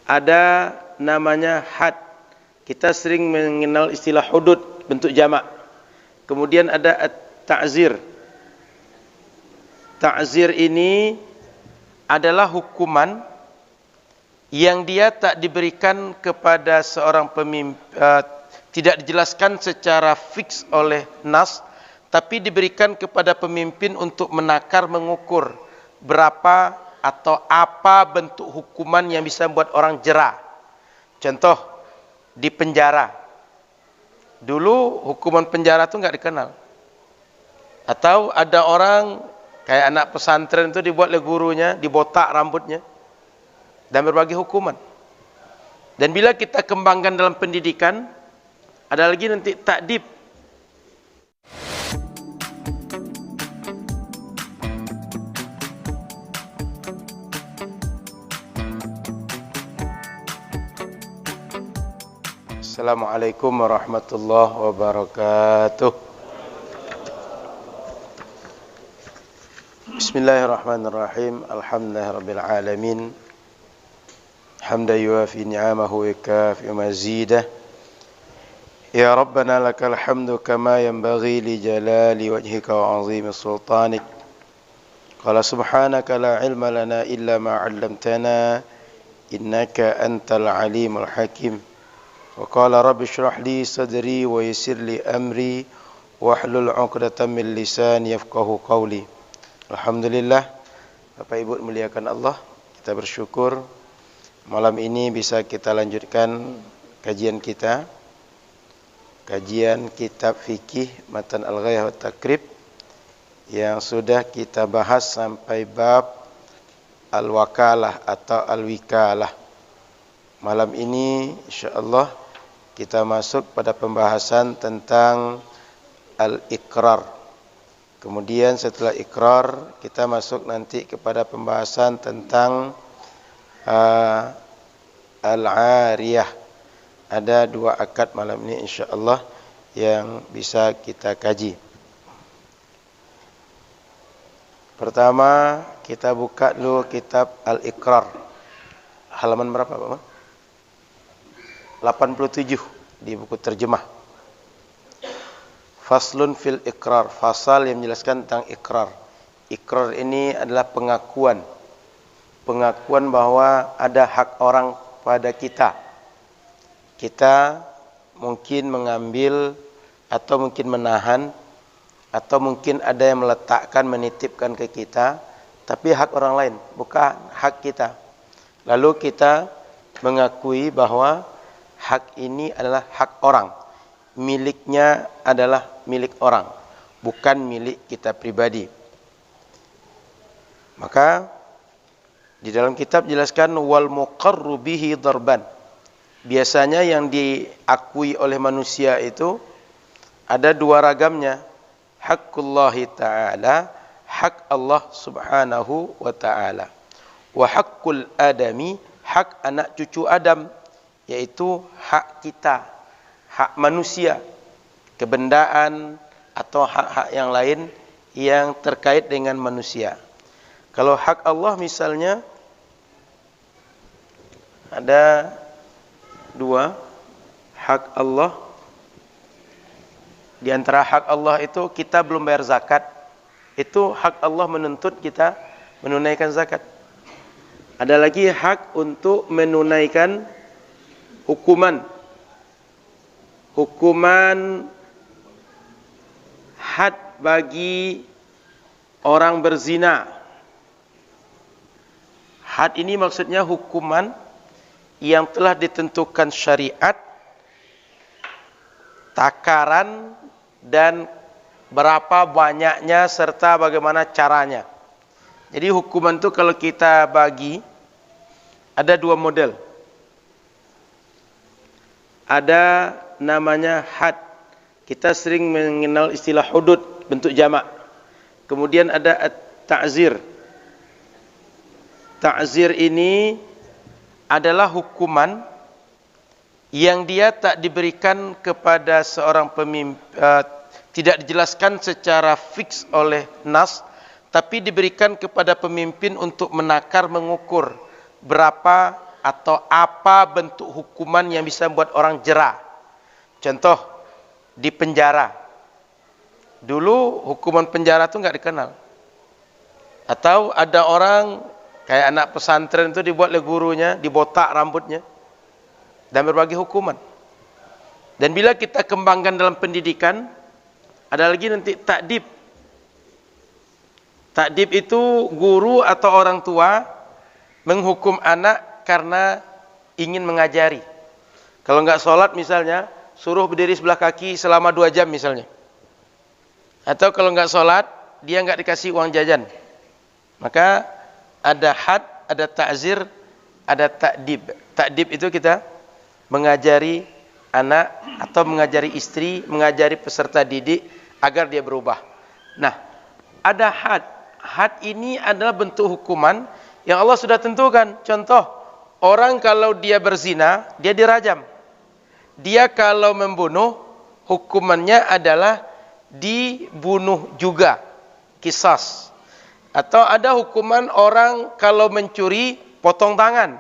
ada namanya had. Kita sering mengenal istilah hudud, bentuk jamak. Kemudian ada ta'zir. Ta'zir ini adalah hukuman yang dia tak diberikan kepada seorang pemimpin, tidak dijelaskan secara fix oleh nas, tapi diberikan kepada pemimpin untuk menakar, mengukur berapa atau apa bentuk hukuman yang bisa membuat orang jera. Contoh, di penjara. Dulu hukuman penjara itu nggak dikenal. Atau ada orang kayak anak pesantren itu dibuat oleh gurunya, dibotak rambutnya, dan berbagai hukuman. Dan bila kita kembangkan dalam pendidikan, ada lagi nanti takdib. Assalamualaikum warahmatullahi wabarakatuh. Bismillahirrahmanirrahim. Alhamdulillahirabbil alamin. Hamdan yuwafi ni'amahu wa yukafi mazidah. Ya Rabbana lakal hamdu kama yanbaghi li jalali wajhika wa 'azimi sultanik. Qala subhanaka la ilma lana illa ma 'allamtana innaka antal alimul hakim. Wa qala rabbi shrah li sadri wa yassir li amri wahlul 'uqdatam min lisani yafqahu qawli. Alhamdulillah, Bapak Ibu muliakan Allah, kita bersyukur malam ini bisa kita lanjutkan kajian kita, kajian kitab fikih Matan Al-Ghayah wa Takrib yang sudah kita bahas sampai bab Al-Wakalah atau Al-Wikalah. Malam ini insyaallah kita masuk pada pembahasan tentang al-iqrar. Kemudian setelah ikrar kita masuk nanti kepada pembahasan tentang al-ariyah. Ada dua akad malam ini insyaallah yang bisa kita kaji. Pertama kita buka dulu kitab al-iqrar. Halaman berapa Pak? 87 di buku terjemah. Faslun fil iqrar, fasal yang menjelaskan tentang ikrar. Ikrar ini adalah pengakuan. Pengakuan bahwa ada hak orang pada kita. Kita mungkin mengambil atau mungkin menahan atau mungkin ada yang meletakkan, menitipkan ke kita, tapi hak orang lain, bukan hak kita. Lalu kita mengakui bahwa hak ini adalah hak orang, miliknya adalah milik orang, bukan milik kita pribadi. Maka di dalam kitab jelaskan wal muqarru bihi darban. Biasanya yang diakui oleh manusia itu ada dua ragamnya. Haqqullahi ta'ala, hak Allah subhanahu wa ta'ala. Wa haqqul adami, hak anak cucu Adam, yaitu hak kita, hak manusia, kebendaan atau hak-hak yang lain yang terkait dengan manusia. Kalau hak Allah misalnya ada dua hak Allah. Di antara hak Allah itu kita belum bayar zakat. Itu hak Allah menuntut kita menunaikan zakat. Ada lagi hak untuk menunaikan hukuman had bagi orang berzina. Had ini maksudnya hukuman yang telah ditentukan syariat, takaran dan berapa banyaknya serta bagaimana caranya. Jadi hukuman itu kalau kita bagi ada dua model. Ada namanya had. Kita sering mengenal istilah hudud, bentuk jamak. Kemudian ada ta'zir. Ta'zir ini adalah hukuman yang dia tak diberikan kepada seorang pemimpin, tidak dijelaskan secara fix oleh nas, tapi diberikan kepada pemimpin untuk menakar, mengukur berapa atau apa bentuk hukuman yang bisa membuat orang jera. Contoh, di penjara. Dulu hukuman penjara itu nggak dikenal. Atau ada orang kayak anak pesantren itu dibuat oleh gurunya, dibotak rambutnya, dan berbagai hukuman. Dan bila kita kembangkan dalam pendidikan, ada lagi nanti takdib. Takdib itu guru atau orang tua menghukum anak karena ingin mengajari. Kalau nggak sholat misalnya, suruh berdiri sebelah kaki selama 2 jam misalnya. Atau kalau nggak sholat, dia nggak dikasih uang jajan. Maka ada had, ada ta'zir, ada takdib. Takdib itu kita mengajari anak atau mengajari istri, mengajari peserta didik agar dia berubah. Nah, ada had. Had ini adalah bentuk hukuman yang Allah sudah tentukan. Contoh, orang kalau dia berzina, dia dirajam. Dia kalau membunuh, hukumannya adalah dibunuh juga, qisas. Atau ada hukuman orang kalau mencuri, potong tangan.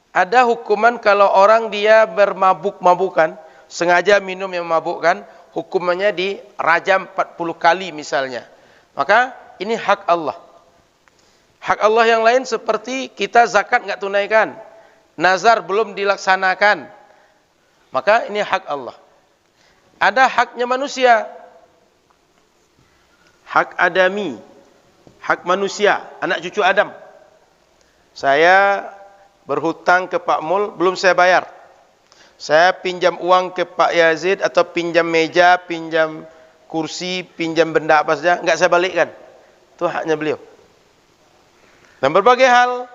Ada hukuman kalau orang dia bermabuk-mabukan, sengaja minum yang memabukkan, hukumannya dirajam 40 kali misalnya. Maka ini hak Allah. Hak Allah yang lain seperti kita zakat nggak tunaikan, nazar belum dilaksanakan, maka ini hak Allah. Ada haknya manusia, hak adami, hak manusia, anak cucu Adam. Saya berhutang ke Pak Mul, belum saya bayar. Saya pinjam uang ke Pak Yazid atau pinjam meja, pinjam kursi, pinjam benda apa saja, enggak saya balikkan. Itu haknya beliau. Dan berbagai hal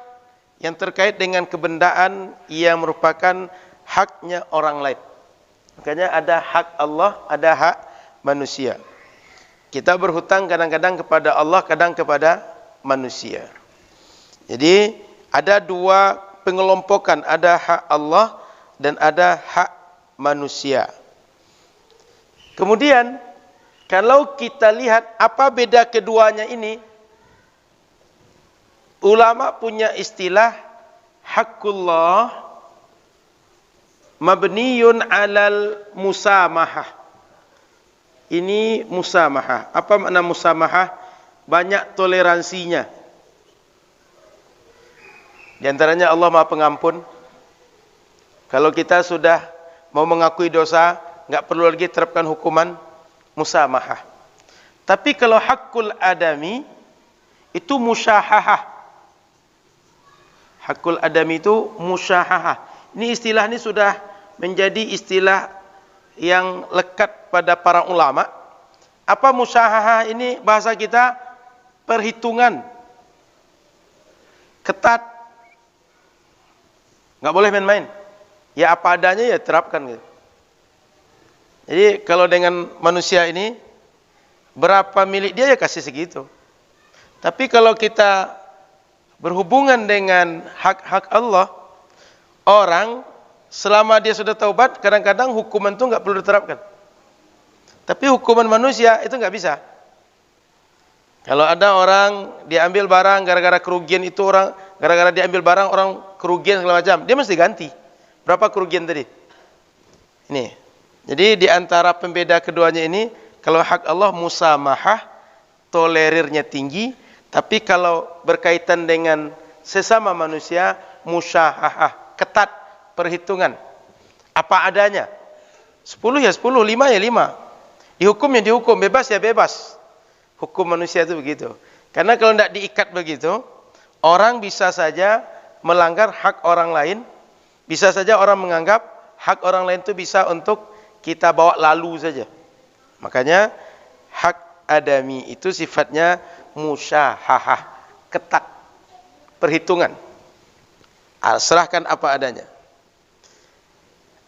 yang terkait dengan kebendaan yang merupakan haknya orang lain. Makanya ada hak Allah, ada hak manusia. Kita berhutang kadang-kadang kepada Allah, kadang kepada manusia. Jadi ada 2 pengelompokan, ada hak Allah dan ada hak manusia. Kemudian kalau kita lihat apa beda keduanya ini, ulama punya istilah haqqullah mabniyun alal musamahah. Ini musamahah. Apa makna musamahah? Banyak toleransinya. Di antaranya Allah Maha Pengampun. Kalau kita sudah mau mengakui dosa, enggak perlu lagi terapkan hukuman musamahah. Tapi kalau hakul adami itu musyahahah. Hakul adami itu musyahahah. Ini istilah ini sudah menjadi istilah yang lekat pada para ulama. Apa musyahahah ini bahasa kita? Perhitungan. Ketat. Nggak boleh main-main. Ya apa adanya ya terapkan gitu. Jadi kalau dengan manusia ini, berapa milik dia ya kasih segitu. Tapi kalau kita berhubungan dengan hak-hak Allah, orang selama dia sudah taubat, kadang-kadang hukuman itu nggak perlu diterapkan. Tapi hukuman manusia itu nggak bisa. Kalau ada orang diambil barang gara-gara kerugian itu orang, gara-gara diambil barang orang kerugian segala macam, dia mesti ganti. Berapa kerugian tadi? Ini. Jadi di antara pembeda keduanya ini, kalau hak Allah musamahah, tolerirnya tinggi, tapi kalau berkaitan dengan sesama manusia, musyahahah, ketat perhitungan. Apa adanya. 10 ya 10, 5 ya 5. Dihukum ya dihukum, bebas ya bebas. Hukum manusia itu begitu. Karena kalau tidak diikat begitu, orang bisa saja melanggar hak orang lain. Bisa saja orang menganggap hak orang lain itu bisa untuk kita bawa lalu saja. Makanya hak adami itu sifatnya musyahahah, ketat, perhitungan. Serahkan apa adanya.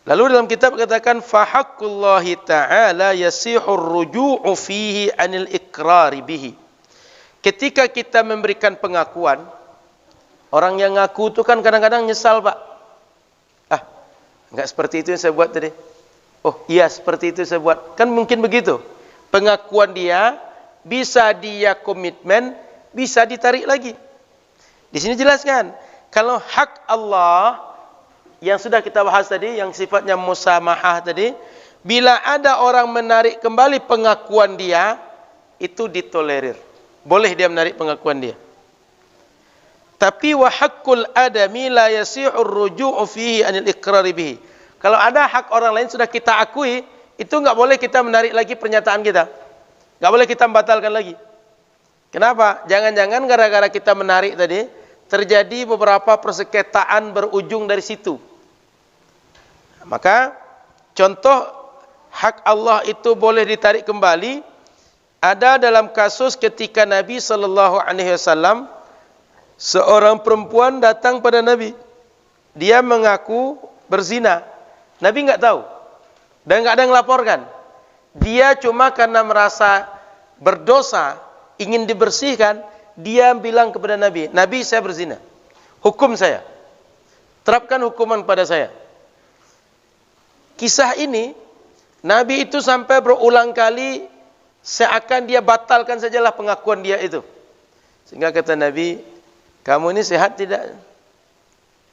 Lalu dalam kitab katakan fahaqqullahi ta'ala yasihur ruju'u fihi anil iqrari bihi. Ketika kita memberikan pengakuan, orang yang ngaku itu kan kadang-kadang nyesal, Pak. Enggak seperti itu yang saya buat tadi. Oh iya seperti itu saya buat. Kan mungkin begitu. Pengakuan dia, bisa dia komitmen, bisa ditarik lagi. Di sini jelaskan, kalau hak Allah yang sudah kita bahas tadi, yang sifatnya musamahah tadi, bila ada orang menarik kembali pengakuan dia, itu ditolerir. Boleh dia menarik pengakuan dia. Tapi wa haqqul adami la yasihu ar-ruju'u fihi anil iqrar bihi. Kalau ada hak orang lain sudah kita akui, itu enggak boleh kita menarik lagi pernyataan kita. Enggak boleh kita membatalkan lagi. Kenapa? Jangan-jangan gara-gara kita menarik tadi, terjadi beberapa persengketaan berujung dari situ. Maka contoh hak Allah itu boleh ditarik kembali ada dalam kasus ketika Nabi SAW, seorang perempuan datang pada Nabi. Dia mengaku berzina. Nabi enggak tahu dan enggak ada yang melaporkan. Dia cuma karena merasa berdosa, ingin dibersihkan, dia bilang kepada Nabi, Nabi, saya berzina, hukum saya, terapkan hukuman pada saya. Kisah ini Nabi itu sampai berulang kali seakan dia batalkan sajalah pengakuan dia itu. Sehingga kata Nabi, kamu ini sehat tidak?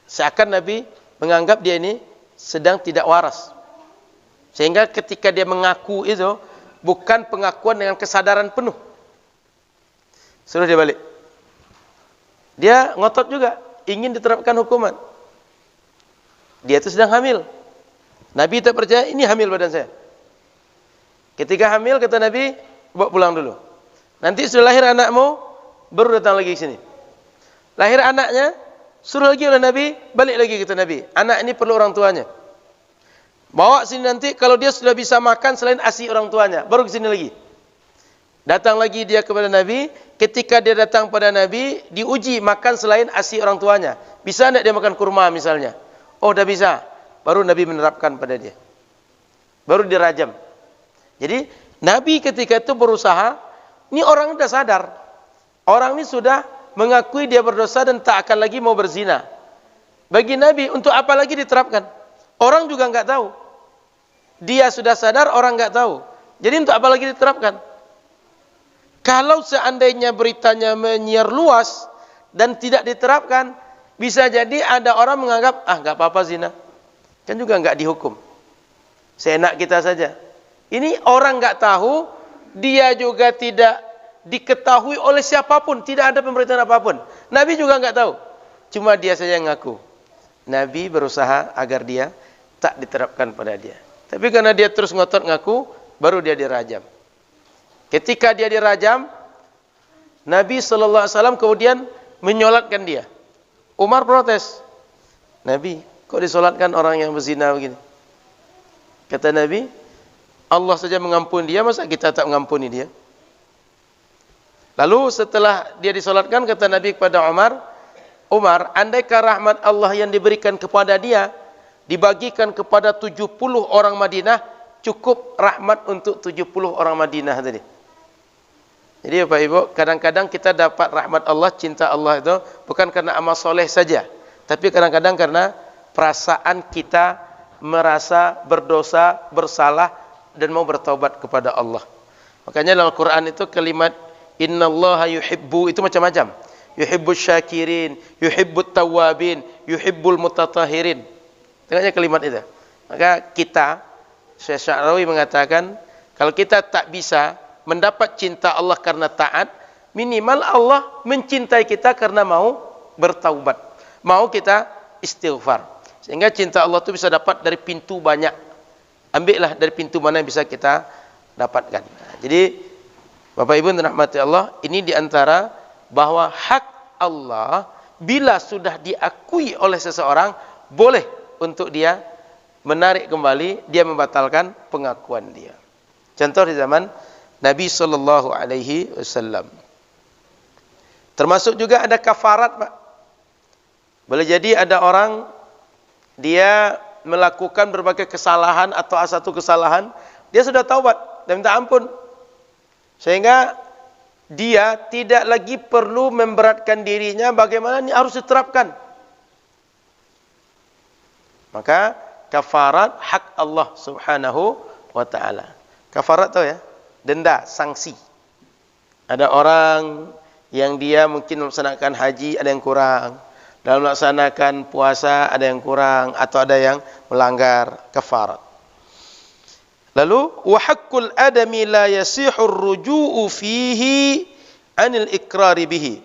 Seakan Nabi menganggap dia ini sedang tidak waras. Sehingga ketika dia mengaku itu bukan pengakuan dengan kesadaran penuh. Suruh dia balik. Dia ngotot juga, ingin diterapkan hukuman. Dia itu sedang hamil. Nabi tak percaya, ini hamil badan saya. Ketika hamil, kata Nabi, bawa pulang dulu. Nanti sudah lahir anakmu, baru datang lagi ke sini. Lahir anaknya, suruh lagi oleh Nabi, balik lagi kata Nabi. Anak ini perlu orang tuanya. Bawa sini nanti, kalau dia sudah bisa makan selain ASI orang tuanya, baru ke sini lagi. Datang lagi dia kepada Nabi. Ketika dia datang pada Nabi, diuji makan selain ASI orang tuanya. Bisa tidak dia makan kurma misalnya? Oh, dah bisa. Baru Nabi menerapkan pada dia. Baru dirajam. Jadi Nabi ketika itu berusaha, ini orang sudah sadar. Orang ini sudah mengakui dia berdosa dan tak akan lagi mau berzina. Bagi Nabi, untuk apa lagi diterapkan? Orang juga enggak tahu. Dia sudah sadar, orang enggak tahu. Jadi untuk apa lagi diterapkan? Kalau seandainya beritanya menyiar luas dan tidak diterapkan, bisa jadi ada orang menganggap, enggak apa-apa zina. Kan juga enggak dihukum. Seenak kita saja. Ini orang enggak tahu, dia juga tidak diketahui oleh siapapun, tidak ada pemberitahuan apapun. Nabi juga enggak tahu. Cuma dia saja yang ngaku. Nabi berusaha agar dia tak diterapkan pada dia. Tapi karena dia terus ngotot ngaku, baru dia dirajam. Ketika dia dirajam, Nabi SAW kemudian menyolatkan dia. Umar protes. Nabi, kok disolatkan orang yang berzina begini? Kata Nabi, Allah saja mengampuni dia, masa kita tak mengampuni dia? Lalu setelah dia disolatkan, kata Nabi kepada Umar, Umar, andaikah rahmat Allah yang diberikan kepada dia dibagikan kepada 70 orang Madinah, cukup rahmat untuk 70 orang Madinah tadi. Jadi Bapak Ibu, kadang-kadang kita dapat rahmat Allah, cinta Allah itu bukan karena amal soleh saja, tapi kadang-kadang karena perasaan kita merasa berdosa, bersalah dan mau bertaubat kepada Allah. Makanya dalam Al-Quran itu kalimat innallaha yuhibbu itu macam-macam. Yuhibbus syakirin, yuhibbut tawabin, yuhibbul mutatahirin. Tengoknya kalimat itu. Maka kita, Syekh Sya'rawi mengatakan, kalau kita tak bisa mendapat cinta Allah karena taat, minimal Allah mencintai kita karena mau bertaubat, mau kita istighfar. Sehingga cinta Allah itu bisa dapat dari pintu banyak. Ambillah dari pintu mana yang bisa kita dapatkan. Jadi Bapak Ibu yang dirahmati Allah, ini diantara bahwa hak Allah bila sudah diakui oleh seseorang, boleh untuk dia menarik kembali, dia membatalkan pengakuan dia. Contoh di zaman Nabi SAW. Termasuk juga ada kafarat, Pak. Boleh jadi ada orang dia melakukan berbagai kesalahan atau satu kesalahan, dia sudah taubat dan minta ampun. Sehingga dia tidak lagi perlu memberatkan dirinya, bagaimana ini harus diterapkan. Maka kafarat hak Allah Subhanahu wa taala. Kafarat tahu ya? Denda, sanksi. Ada orang yang dia mungkin melaksanakan haji ada yang kurang. Dalam melaksanakan puasa ada yang kurang atau ada yang melanggar kafarat. Lalu wa haqqul adami la yasihu ar-ruju'u fihi 'anil iqrari bihi.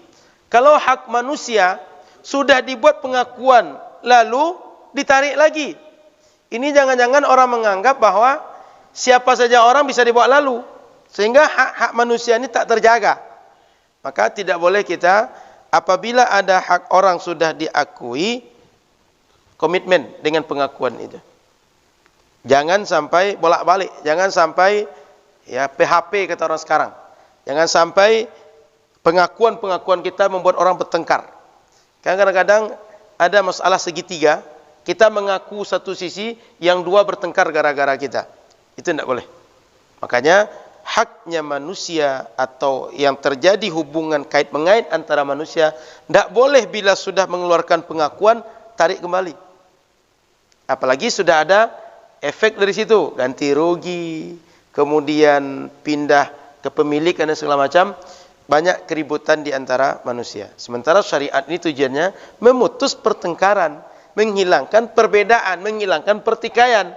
Kalau hak manusia sudah dibuat pengakuan lalu ditarik lagi. Ini jangan-jangan orang menganggap bahwa siapa saja orang bisa dibawa lalu, sehingga hak-hak manusia ini tak terjaga. Maka tidak boleh kita apabila ada hak orang sudah diakui, komitmen dengan pengakuan itu. Jangan sampai bolak-balik, jangan sampai ya PHP kata orang sekarang. Jangan sampai pengakuan-pengakuan kita membuat orang bertengkar. Kadang-kadang ada masalah segitiga, kita mengaku satu sisi, yang dua bertengkar gara-gara kita. Itu tidak boleh. Makanya haknya manusia atau yang terjadi hubungan kait mengait antara manusia tidak boleh bila sudah mengeluarkan pengakuan tarik kembali. Apalagi sudah ada efek dari situ, ganti rugi, kemudian pindah kepemilikan dan segala macam, banyak keributan di antara manusia. Sementara syariat ini tujuannya memutus pertengkaran, menghilangkan perbedaan, menghilangkan pertikaian.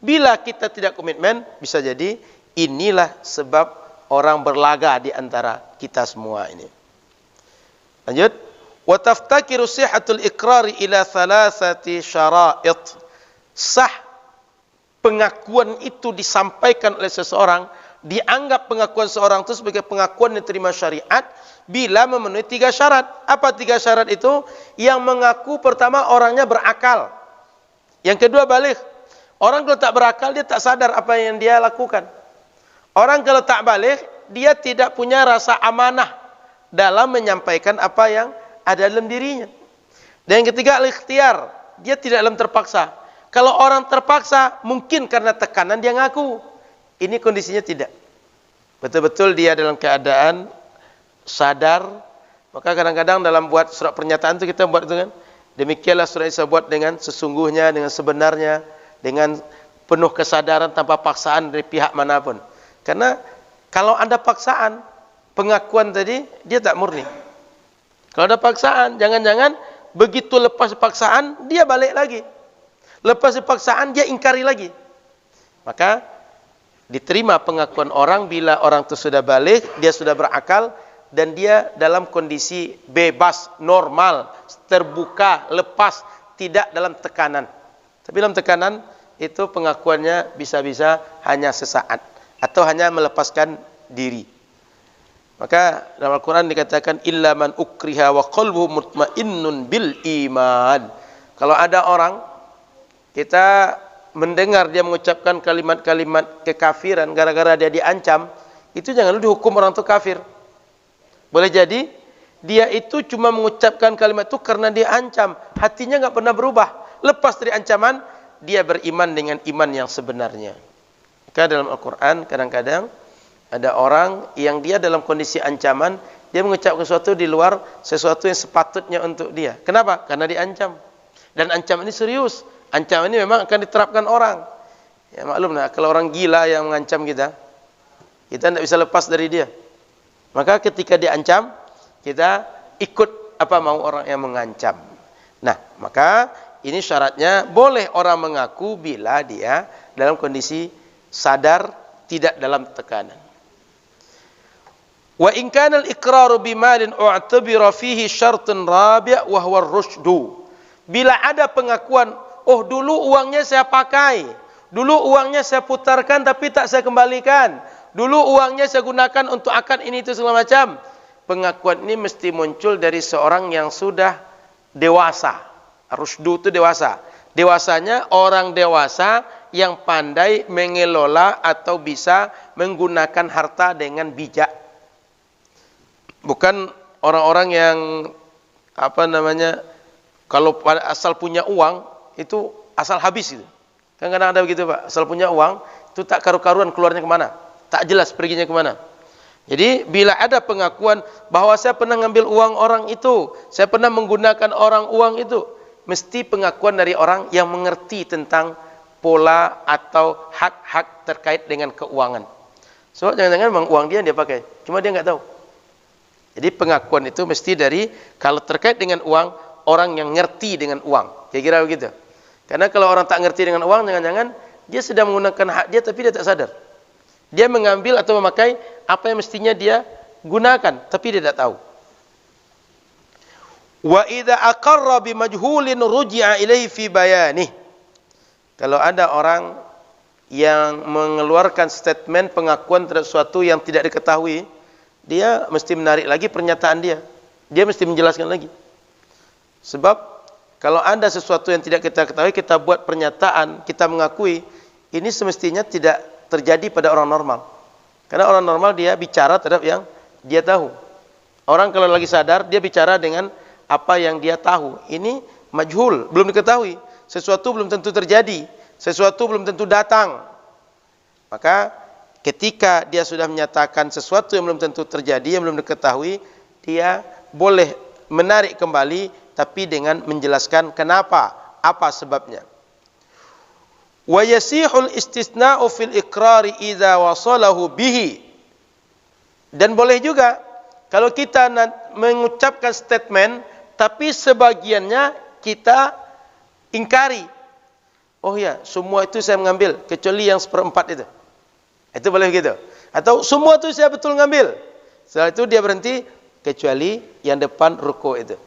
Bila kita tidak komitmen, bisa jadi inilah sebab orang berlaga di antara kita semua ini. Lanjut. Wa taftakiru sihhatul iqrari ila thalathati syara'it. Sah pengakuan itu disampaikan oleh seseorang, dianggap pengakuan seorang itu sebagai pengakuan yang diterima syariat bila memenuhi 3 syarat. Apa 3 syarat itu? Yang mengaku pertama orangnya berakal. Yang kedua baligh. Orang kalau tak berakal dia tak sadar apa yang dia lakukan. Orang kalau tak baligh dia tidak punya rasa amanah dalam menyampaikan apa yang ada dalam dirinya. Dan yang ketiga al-ikhtiar, dia tidak dalam terpaksa. Kalau orang terpaksa, mungkin karena tekanan dia ngaku. Ini kondisinya tidak. Betul-betul dia dalam keadaan sadar. Maka kadang-kadang dalam buat surat pernyataan itu kita buat itu kan. Demikianlah surat saya buat dengan sesungguhnya, dengan sebenarnya, dengan penuh kesadaran tanpa paksaan dari pihak manapun. Karena kalau ada paksaan, pengakuan tadi, dia tak murni. Kalau ada paksaan, jangan-jangan begitu lepas paksaan, dia balik lagi. Lepas paksaan dia ingkari lagi. Maka diterima pengakuan orang bila orang itu sudah balik, dia sudah berakal dan dia dalam kondisi bebas, normal, terbuka, lepas, tidak dalam tekanan. Tapi dalam tekanan itu pengakuannya bisa-bisa hanya sesaat atau hanya melepaskan diri. Maka dalam Al-Quran dikatakan illa man ukriha wa qalbuhu mutmainnun bil iman. Kalau ada orang kita mendengar dia mengucapkan kalimat-kalimat kekafiran gara-gara dia diancam, itu jangan lu dihukum orang itu kafir. Boleh jadi dia itu cuma mengucapkan kalimat itu karena dia ancam, hatinya enggak pernah berubah. Lepas dari ancaman, dia beriman dengan iman yang sebenarnya. Maka dalam Al-Quran kadang-kadang ada orang yang dia dalam kondisi ancaman, dia mengucapkan sesuatu di luar sesuatu yang sepatutnya untuk dia. Kenapa? Karena diancam. Dan ancaman ini serius. Ancaman ini memang akan diterapkan orang. Ya maklumlah kalau orang gila yang mengancam kita tidak bisa lepas dari dia. Maka ketika diancam, kita ikut apa mau orang yang mengancam. Nah, maka ini syaratnya boleh orang mengaku bila dia dalam kondisi sadar, tidak dalam tekanan. Wa in kana al-iqraru bimalin u'tabira fihi syartun rabi' wa huwa ar-rusydu. Bila ada pengakuan, oh dulu uangnya saya pakai, dulu uangnya saya putarkan tapi tak saya kembalikan, dulu uangnya saya gunakan untuk akad ini itu segala macam. Pengakuan ini mesti muncul dari seorang yang sudah dewasa. Rusydu itu dewasa. Dewasanya orang dewasa yang pandai mengelola atau bisa menggunakan harta dengan bijak. Bukan orang-orang yang kalau asal punya uang itu asal habis itu. Kan kadang ada begitu Pak, asal punya uang itu tak karu-karuan keluarnya kemana, tak jelas perginya kemana. Jadi bila ada pengakuan bahwa saya pernah ngambil uang orang itu, saya pernah menggunakan orang uang itu, mesti pengakuan dari orang yang mengerti tentang pola atau hak-hak terkait dengan keuangan. So jangan-jangan memang uang dia pakai, cuma dia nggak tahu. Jadi pengakuan itu mesti dari, kalau terkait dengan uang, orang yang ngerti dengan uang. Kira-kira begitu. Karena kalau orang tak ngerti dengan uang, jangan-jangan dia sedang menggunakan hak dia tapi dia tak sadar. Dia mengambil atau memakai apa yang mestinya dia gunakan, tapi dia tak tahu. Wa idza aqarra bi majhulin ruji'a ilaihi fi bayanih. Kalau ada orang yang mengeluarkan statement pengakuan terhadap sesuatu yang tidak diketahui, dia mesti menarik lagi pernyataan dia. Dia mesti menjelaskan lagi. Sebab kalau ada sesuatu yang tidak kita ketahui, kita buat pernyataan, kita mengakui, ini semestinya tidak terjadi pada orang normal. Karena orang normal dia bicara terhadap yang dia tahu. Orang kalau lagi sadar, dia bicara dengan apa yang dia tahu. Ini majhul, belum diketahui. Sesuatu belum tentu terjadi. Sesuatu belum tentu datang. Maka ketika dia sudah menyatakan sesuatu yang belum tentu terjadi, yang belum diketahui, dia boleh menarik kembali, tapi dengan menjelaskan kenapa, apa sebabnya. Wa yasihul istisna'u fil iqrari idza wasalahu bihi. Dan boleh juga kalau kita mengucapkan statement tapi sebagiannya kita ingkari. Oh ya, semua itu saya mengambil kecuali yang 1/4 itu. Itu boleh gitu. Atau semua itu saya betul ngambil. Setelah itu dia berhenti kecuali yang depan ruku itu.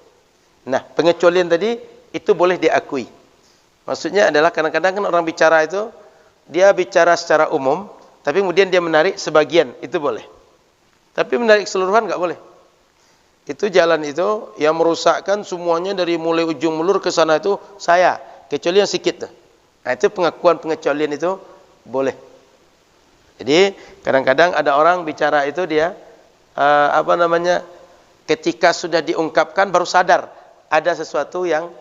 Nah, pengecualian tadi itu boleh diakui. Maksudnya adalah kadang-kadang kan orang bicara itu, dia bicara secara umum, tapi kemudian dia menarik sebagian, itu boleh. Tapi menarik keseluruhan enggak boleh. Itu jalan itu yang merusakkan semuanya dari mulai ujung mulur ke sana itu saya, kecuali yang sedikit. Nah, itu pengakuan pengecualian itu boleh. Jadi kadang-kadang ada orang bicara itu dia ketika sudah diungkapkan baru sadar ada sesuatu yang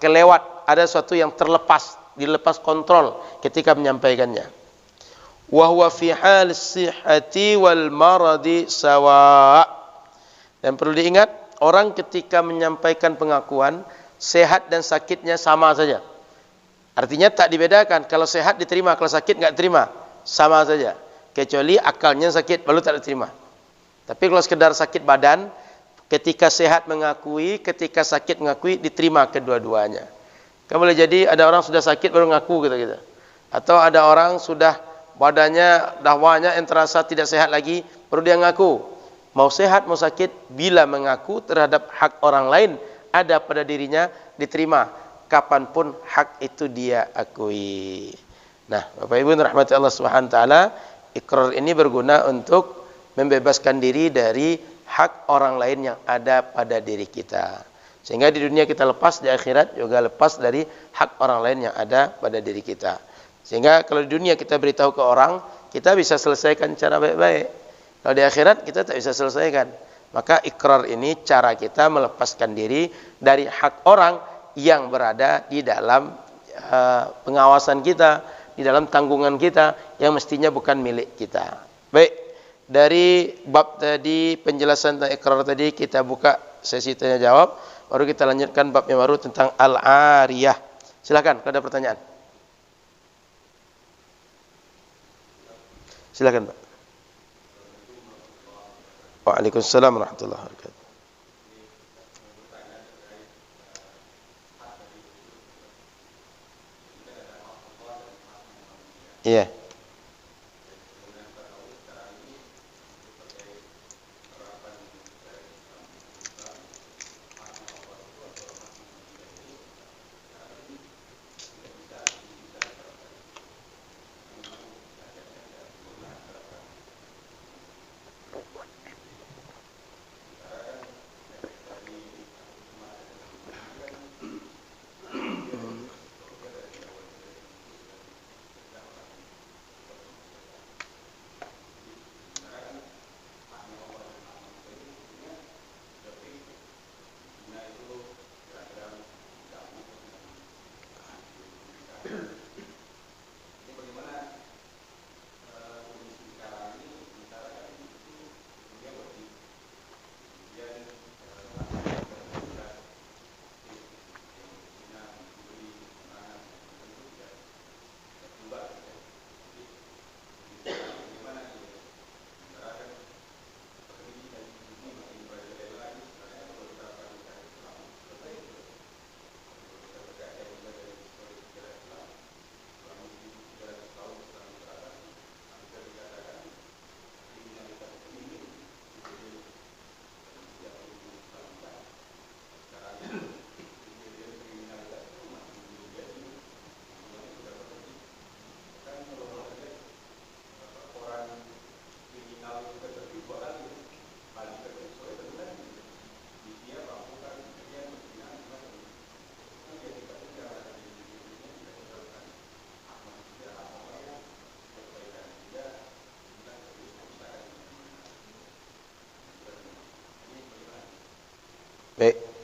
kelewat. Ada sesuatu yang dilepas kontrol ketika menyampaikannya. Wa huwa fi hal sihhati wal maradi sawa. Dan perlu diingat, orang ketika menyampaikan pengakuan, sehat dan sakitnya sama saja. Artinya tak dibedakan, kalau sehat diterima, kalau sakit enggak terima, sama saja. Kecuali akalnya sakit baru tak diterima. Tapi kalau sekedar sakit badan, ketika sehat mengakui, ketika sakit mengakui, diterima kedua-duanya. Kan boleh jadi ada orang sudah sakit baru ngaku gitu. Atau ada orang sudah badannya, dakwanya yang terasa tidak sehat lagi, baru dia ngaku. Mau sehat, mau sakit, bila mengaku terhadap hak orang lain ada pada dirinya, diterima. Kapanpun hak itu dia akui. Nah, Bapak Ibu rahmati Allah Subhanahu wa taala, ikrar ini berguna untuk membebaskan diri dari hak orang lain yang ada pada diri kita. Sehingga di dunia kita lepas, di akhirat juga lepas dari hak orang lain yang ada pada diri kita. Sehingga kalau di dunia kita beritahu ke orang, kita bisa selesaikan cara baik-baik. Kalau di akhirat kita tak bisa selesaikan. Maka ikrar ini cara kita melepaskan diri dari hak orang yang berada di dalam pengawasan kita, di dalam tanggungan kita yang mestinya bukan milik kita. Baik, dari bab tadi, penjelasan tentang ikrar tadi, kita buka sesi tanya jawab. Baru kita lanjutkan bab yang baru tentang al-ariyah. Silakan kalau ada pertanyaan. Silakan, Pak. Waalaikumsalam warahmatullahi wabarakatuh. Iya.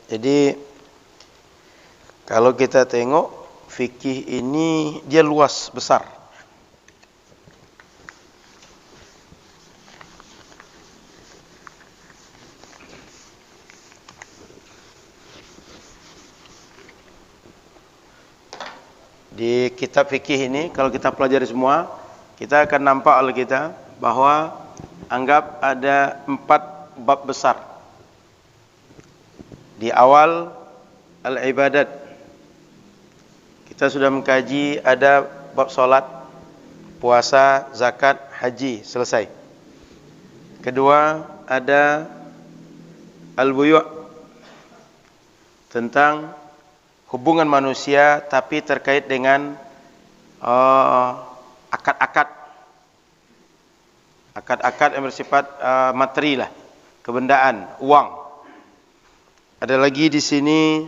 Jadi kalau kita tengok fikih ini dia luas, besar. Di kitab fikih ini kalau kita pelajari semua, kita akan nampak oleh kita bahwa anggap ada 4 bab besar. Di awal al-ibadat, kita sudah mengkaji ada bab solat, puasa, zakat, haji, selesai. Kedua ada al-buyu', tentang hubungan manusia tapi terkait dengan akad yang bersifat materi lah, kebendaan, uang. Ada lagi di sini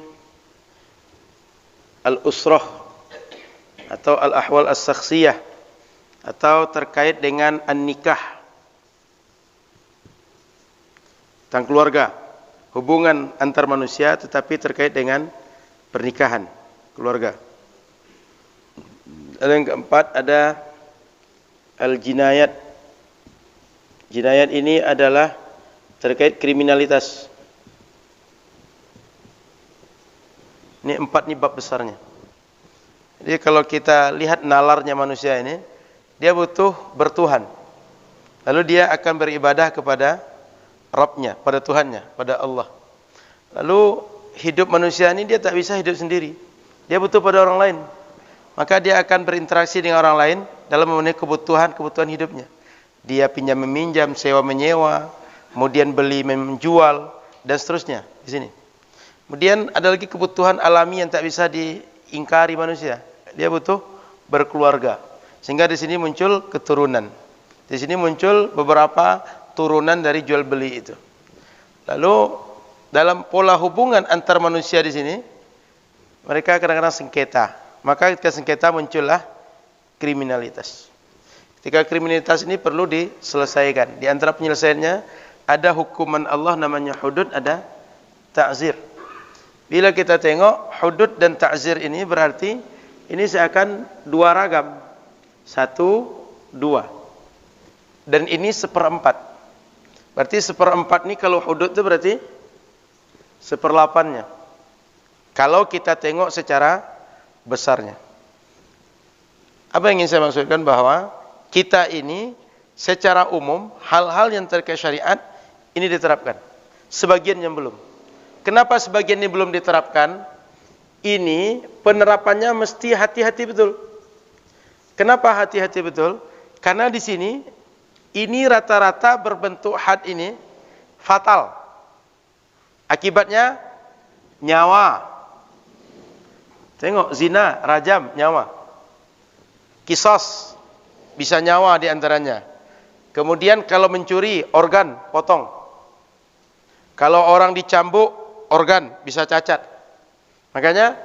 al-usrah atau al-ahwal as-sakhsiyah, atau terkait dengan an-nikah, tentang keluarga, hubungan antar manusia tetapi terkait dengan pernikahan, keluarga. Dan yang keempat ada al-jinayat. Jinayat ini adalah terkait kriminalitas. Ini 4 nih bab besarnya. Jadi kalau kita lihat nalarnya manusia ini, dia butuh bertuhan. Lalu dia akan beribadah kepada Rabbnya, pada Tuhannya, pada Allah. Lalu hidup manusia ini dia tak bisa hidup sendiri. Dia butuh pada orang lain. Maka dia akan berinteraksi dengan orang lain dalam memenuhi kebutuhan hidupnya. Dia pinjam meminjam, sewa menyewa, kemudian beli menjual, dan seterusnya di sini. Kemudian ada lagi kebutuhan alami yang tak bisa diingkari manusia. Dia butuh berkeluarga. Sehingga di sini muncul keturunan. Di sini muncul beberapa turunan dari jual beli itu. Lalu dalam pola hubungan antar manusia di sini, mereka kadang-kadang sengketa. Maka ketika sengketa muncullah kriminalitas. Ketika kriminalitas ini perlu diselesaikan. Di antara penyelesaiannya ada hukuman Allah namanya hudud, ada ta'zir. Bila kita tengok hudud dan ta'zir ini berarti ini seakan 2 ragam. 1, 2. Dan ini 1/4. Berarti 1/4 ini kalau hudud itu berarti 1/8-nya. Kalau kita tengok secara besarnya. Apa yang ingin saya maksudkan bahwa kita ini secara umum hal-hal yang terkait syariat ini diterapkan. Sebagian yang belum. Kenapa sebagian ini belum diterapkan? Ini penerapannya mesti hati-hati betul. Kenapa hati-hati betul? Karena di sini ini rata-rata berbentuk had ini fatal. Akibatnya nyawa. Tengok zina, rajam, nyawa. Qisas bisa nyawa di antaranya. Kemudian kalau mencuri, organ potong. Kalau orang dicambuk, organ bisa cacat. Makanya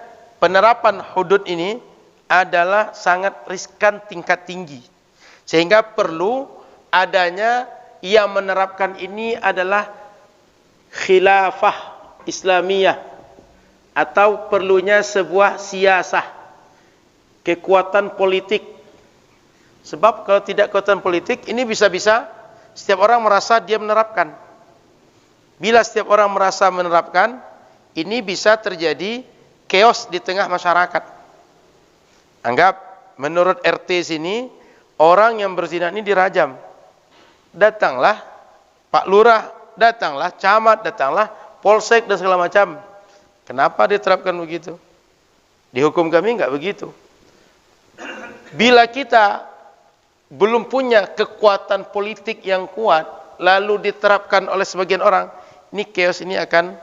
penerapan hudud ini adalah sangat riskan tingkat tinggi. Sehingga perlu adanya yang menerapkan ini adalah khilafah Islamiyah, atau perlunya sebuah siasah, kekuatan politik. Sebab kalau tidak kekuatan politik, ini bisa-bisa setiap orang merasa dia menerapkan. Bila setiap orang merasa menerapkan, ini bisa terjadi chaos di tengah masyarakat. Anggap menurut RT sini, orang yang berzina ini dirajam. Datanglah Pak Lurah, datanglah camat, datanglah polsek dan segala macam. Kenapa diterapkan begitu? Di hukum kami enggak begitu. Bila kita belum punya kekuatan politik yang kuat, lalu diterapkan oleh sebagian orang, ini chaos ini akan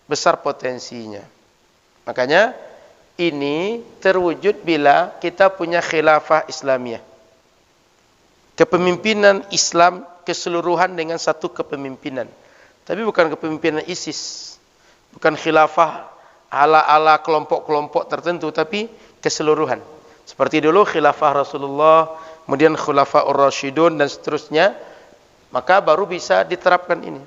besar potensinya. Makanya ini terwujud bila kita punya khilafah Islamiyah. Kepemimpinan Islam keseluruhan dengan satu kepemimpinan. Tapi bukan kepemimpinan ISIS. Bukan khilafah ala-ala kelompok-kelompok tertentu, tapi keseluruhan. Seperti dulu khilafah Rasulullah, kemudian khulafah Ar-Rasyidun dan seterusnya, maka baru bisa diterapkan ini.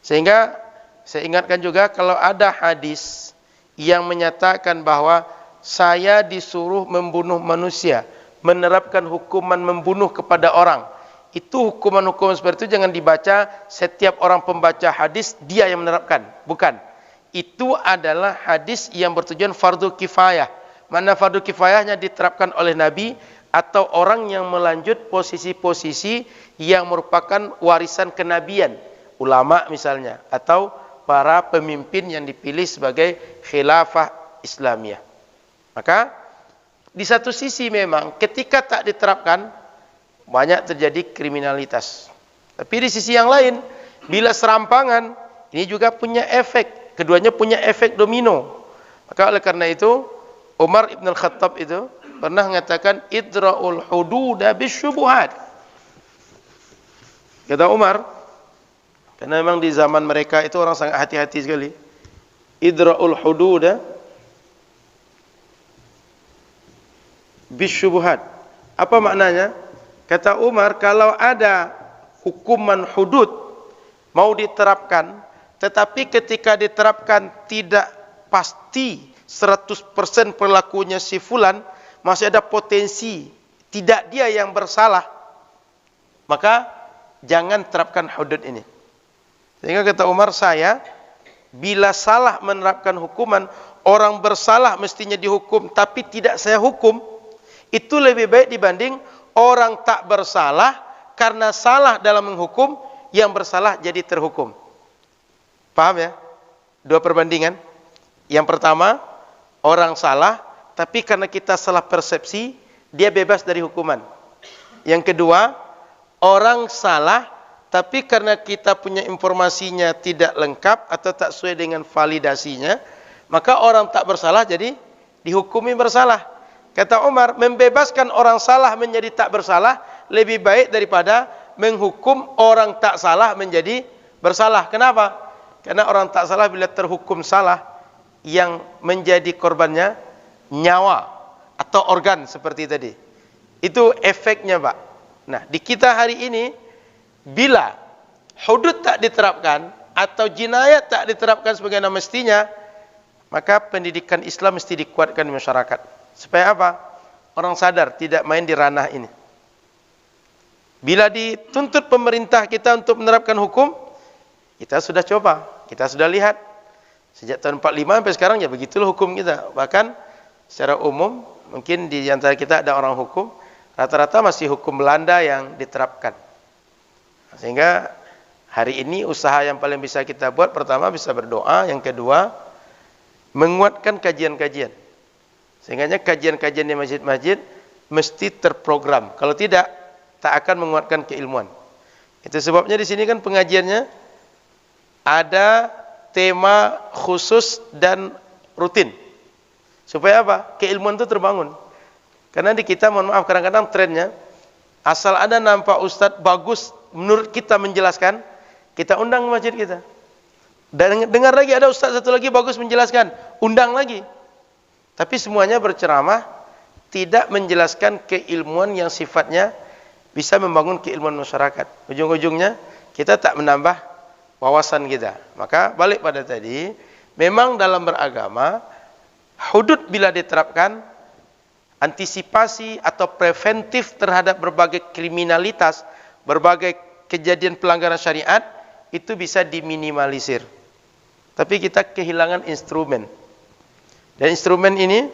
Sehingga saya ingatkan juga kalau ada hadis yang menyatakan bahwa saya disuruh membunuh manusia, menerapkan hukuman membunuh kepada orang. Itu hukuman-hukuman seperti itu jangan dibaca setiap orang pembaca hadis dia yang menerapkan. Bukan. Itu adalah hadis yang bertujuan fardu kifayah. Mana fardu kifayahnya diterapkan oleh Nabi atau orang yang melanjut posisi-posisi yang merupakan warisan kenabian. Ulama misalnya. Atau para pemimpin yang dipilih sebagai khilafah Islamiyah. Maka di satu sisi memang ketika tak diterapkan banyak terjadi kriminalitas. Tapi di sisi yang lain, bila serampangan, ini juga punya efek. Keduanya punya efek domino. Maka oleh karena itu, Umar ibn al-Khattab itu pernah mengatakan, idra'ul hududa bisyubuhat. Kata Umar, karena memang di zaman mereka itu orang sangat hati-hati sekali. Idra'ul hududa bisyubuhat. Apa maknanya? Kata Umar, kalau ada hukuman hudud mau diterapkan, tetapi ketika diterapkan tidak pasti 100% perilakunya si fulan, masih ada potensi tidak dia yang bersalah, maka jangan terapkan hudud ini. Sehingga kata Umar, saya bila salah menerapkan hukuman, orang bersalah mestinya dihukum, tapi tidak saya hukum, itu lebih baik dibanding orang tak bersalah karena salah dalam menghukum, yang bersalah jadi terhukum. Paham ya? Dua perbandingan. Yang pertama, orang salah tapi karena kita salah persepsi, dia bebas dari hukuman. Yang kedua, orang salah tapi karena kita punya informasinya tidak lengkap atau tak sesuai dengan validasinya, maka orang tak bersalah jadi dihukumi bersalah. Kata Umar, membebaskan orang salah menjadi tak bersalah lebih baik daripada menghukum orang tak salah menjadi bersalah. Kenapa? Karena orang tak salah bila terhukum salah, yang menjadi korbannya nyawa atau organ seperti tadi. Itu efeknya, Pak. Nah, di kita hari ini, bila hudud tak diterapkan atau jinayat tak diterapkan sebagaimana mestinya, maka pendidikan Islam mesti dikuatkan di masyarakat. Supaya apa? Orang sadar tidak main di ranah ini. Bila dituntut pemerintah kita untuk menerapkan hukum, kita sudah coba, kita sudah lihat. Sejak tahun 45 sampai sekarang ya begitulah hukum kita. Bahkan secara umum, mungkin di antara kita ada orang hukum, rata-rata masih hukum Belanda yang diterapkan. Sehingga hari ini usaha yang paling bisa kita buat, pertama bisa berdoa, yang kedua menguatkan kajian-kajian. Sehingga kajian-kajian di masjid-masjid mesti terprogram. Kalau tidak, tak akan menguatkan keilmuan. Itu sebabnya di sini kan pengajiannya ada tema khusus dan rutin. Supaya apa? Keilmuan itu terbangun. Karena di kita, mohon maaf, kadang-kadang trennya, asal ada nampak ustadz bagus menurut kita menjelaskan, kita undang masjid kita. Dan dengar lagi ada ustadz satu lagi bagus menjelaskan, undang lagi. Tapi semuanya berceramah, tidak menjelaskan keilmuan yang sifatnya bisa membangun keilmuan masyarakat. Ujung-ujungnya kita tak menambah wawasan kita. Maka balik pada tadi, memang dalam beragama, hudud bila diterapkan, antisipasi atau preventif terhadap berbagai kriminalitas, berbagai kejadian pelanggaran syariat, itu bisa diminimalisir. Tapi kita kehilangan instrumen. Dan instrumen ini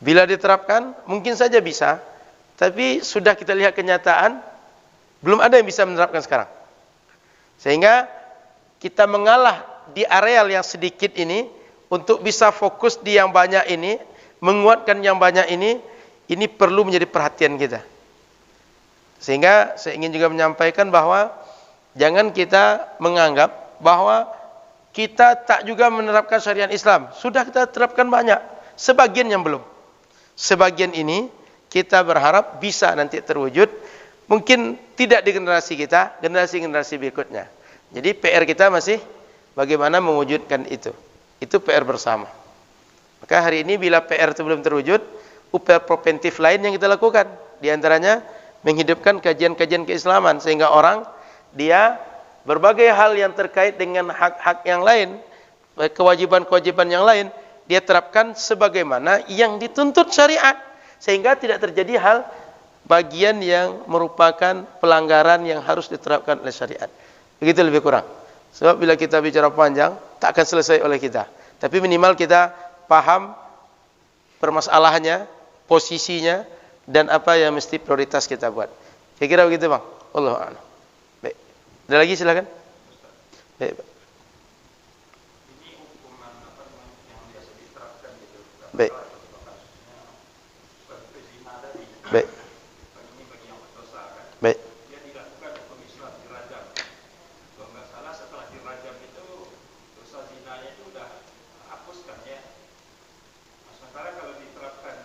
bila diterapkan mungkin saja bisa, tapi sudah kita lihat kenyataan belum ada yang bisa menerapkan sekarang. Sehingga kita mengalah di areal yang sedikit ini untuk bisa fokus di yang banyak ini, menguatkan yang banyak ini perlu menjadi perhatian kita. Sehingga saya ingin juga menyampaikan bahwa jangan kita menganggap bahwa kita tak juga menerapkan syariat Islam. Sudah kita terapkan banyak. Sebagian yang belum. Sebagian ini kita berharap bisa nanti terwujud. Mungkin tidak di generasi kita, generasi-generasi berikutnya. Jadi PR kita masih bagaimana mewujudkan itu. Itu PR bersama. Maka hari ini bila PR itu belum terwujud, upaya preventif lain yang kita lakukan. Di antaranya menghidupkan kajian-kajian keislaman. Sehingga orang dia berbagai hal yang terkait dengan hak-hak yang lain, kewajiban-kewajiban yang lain, dia terapkan sebagaimana yang dituntut syariat, sehingga tidak terjadi hal bagian yang merupakan pelanggaran yang harus diterapkan oleh syariat. Begitu lebih kurang. Sebab bila kita bicara panjang, tak akan selesai oleh kita. Tapi minimal kita paham permasalahannya, posisinya, dan apa yang mesti prioritas kita buat. Saya kira begitu bang. Wallahu a'lam. Baik. Ada lagi silakan. Baik. Baik. Baik. Baik. Dia dilakukan hukum Islam dirajam. Kalau nggak salah setelah dirajam itu dosa zinanya itu udah hapuskan ya. Nah, sementara kalau diterapkan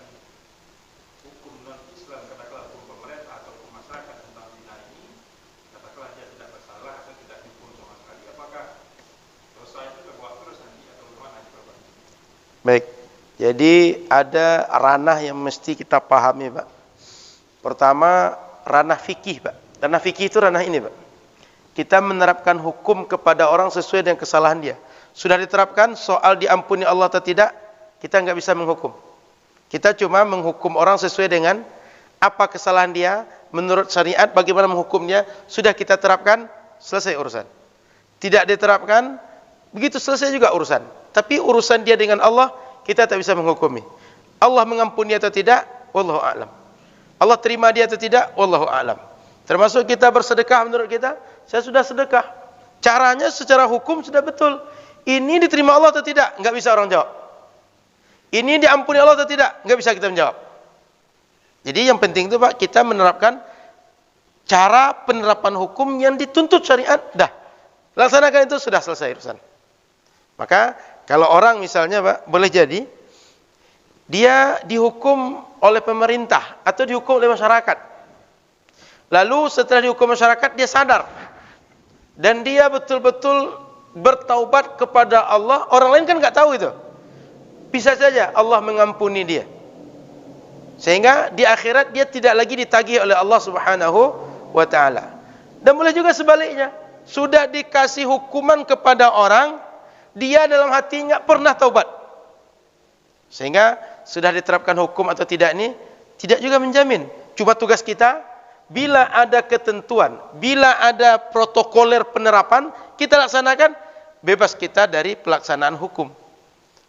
hukum non Islam, katakanlah hukum pemerintah atau hukum masyarakat tentang zina ini, katakanlah dia tidak bersalah atau tidak dihukum sama sekali, apakah dosa itu terbawa terus nanti atau bagaimana Bapak? Baik. Jadi ada ranah yang mesti kita pahami, Pak. Pertama, ranah fikih, Pak. Ranah fikih itu ranah ini, Pak. Kita menerapkan hukum kepada orang sesuai dengan kesalahan dia. Sudah diterapkan soal diampuni Allah atau tidak, kita nggak bisa menghukum. Kita cuma menghukum orang sesuai dengan apa kesalahan dia, menurut syariat bagaimana menghukumnya, sudah kita terapkan, selesai urusan. Tidak diterapkan, begitu selesai juga urusan. Tapi urusan dia dengan Allah, kita tak bisa menghukumi. Allah mengampuni atau tidak, wallahu a'lam. Allah terima dia atau tidak, wallahu a'lam. Termasuk kita bersedekah menurut kita, saya sudah sedekah. Caranya secara hukum sudah betul. Ini diterima Allah atau tidak, enggak bisa orang jawab. Ini diampuni Allah atau tidak, enggak bisa kita menjawab. Jadi yang penting itu Pak, kita menerapkan cara penerapan hukum yang dituntut syariat, dah. Laksanakan itu sudah selesai urusan. Maka kalau orang misalnya Pak, boleh jadi dia dihukum oleh pemerintah atau dihukum oleh masyarakat. Lalu setelah dihukum masyarakat dia sadar dan dia betul-betul bertaubat kepada Allah. Orang lain kan nggak tahu itu. Bisa saja Allah mengampuni dia. Sehingga di akhirat dia tidak lagi ditagih oleh Allah Subhanahu wa taala. Dan boleh juga sebaliknya. Sudah dikasih hukuman kepada orang, dia dalam hati nggak pernah taubat. Sehingga sudah diterapkan hukum atau tidak ini tidak juga menjamin. Cuma tugas kita, bila ada ketentuan, bila ada protokoler penerapan, kita laksanakan, bebas kita dari pelaksanaan hukum.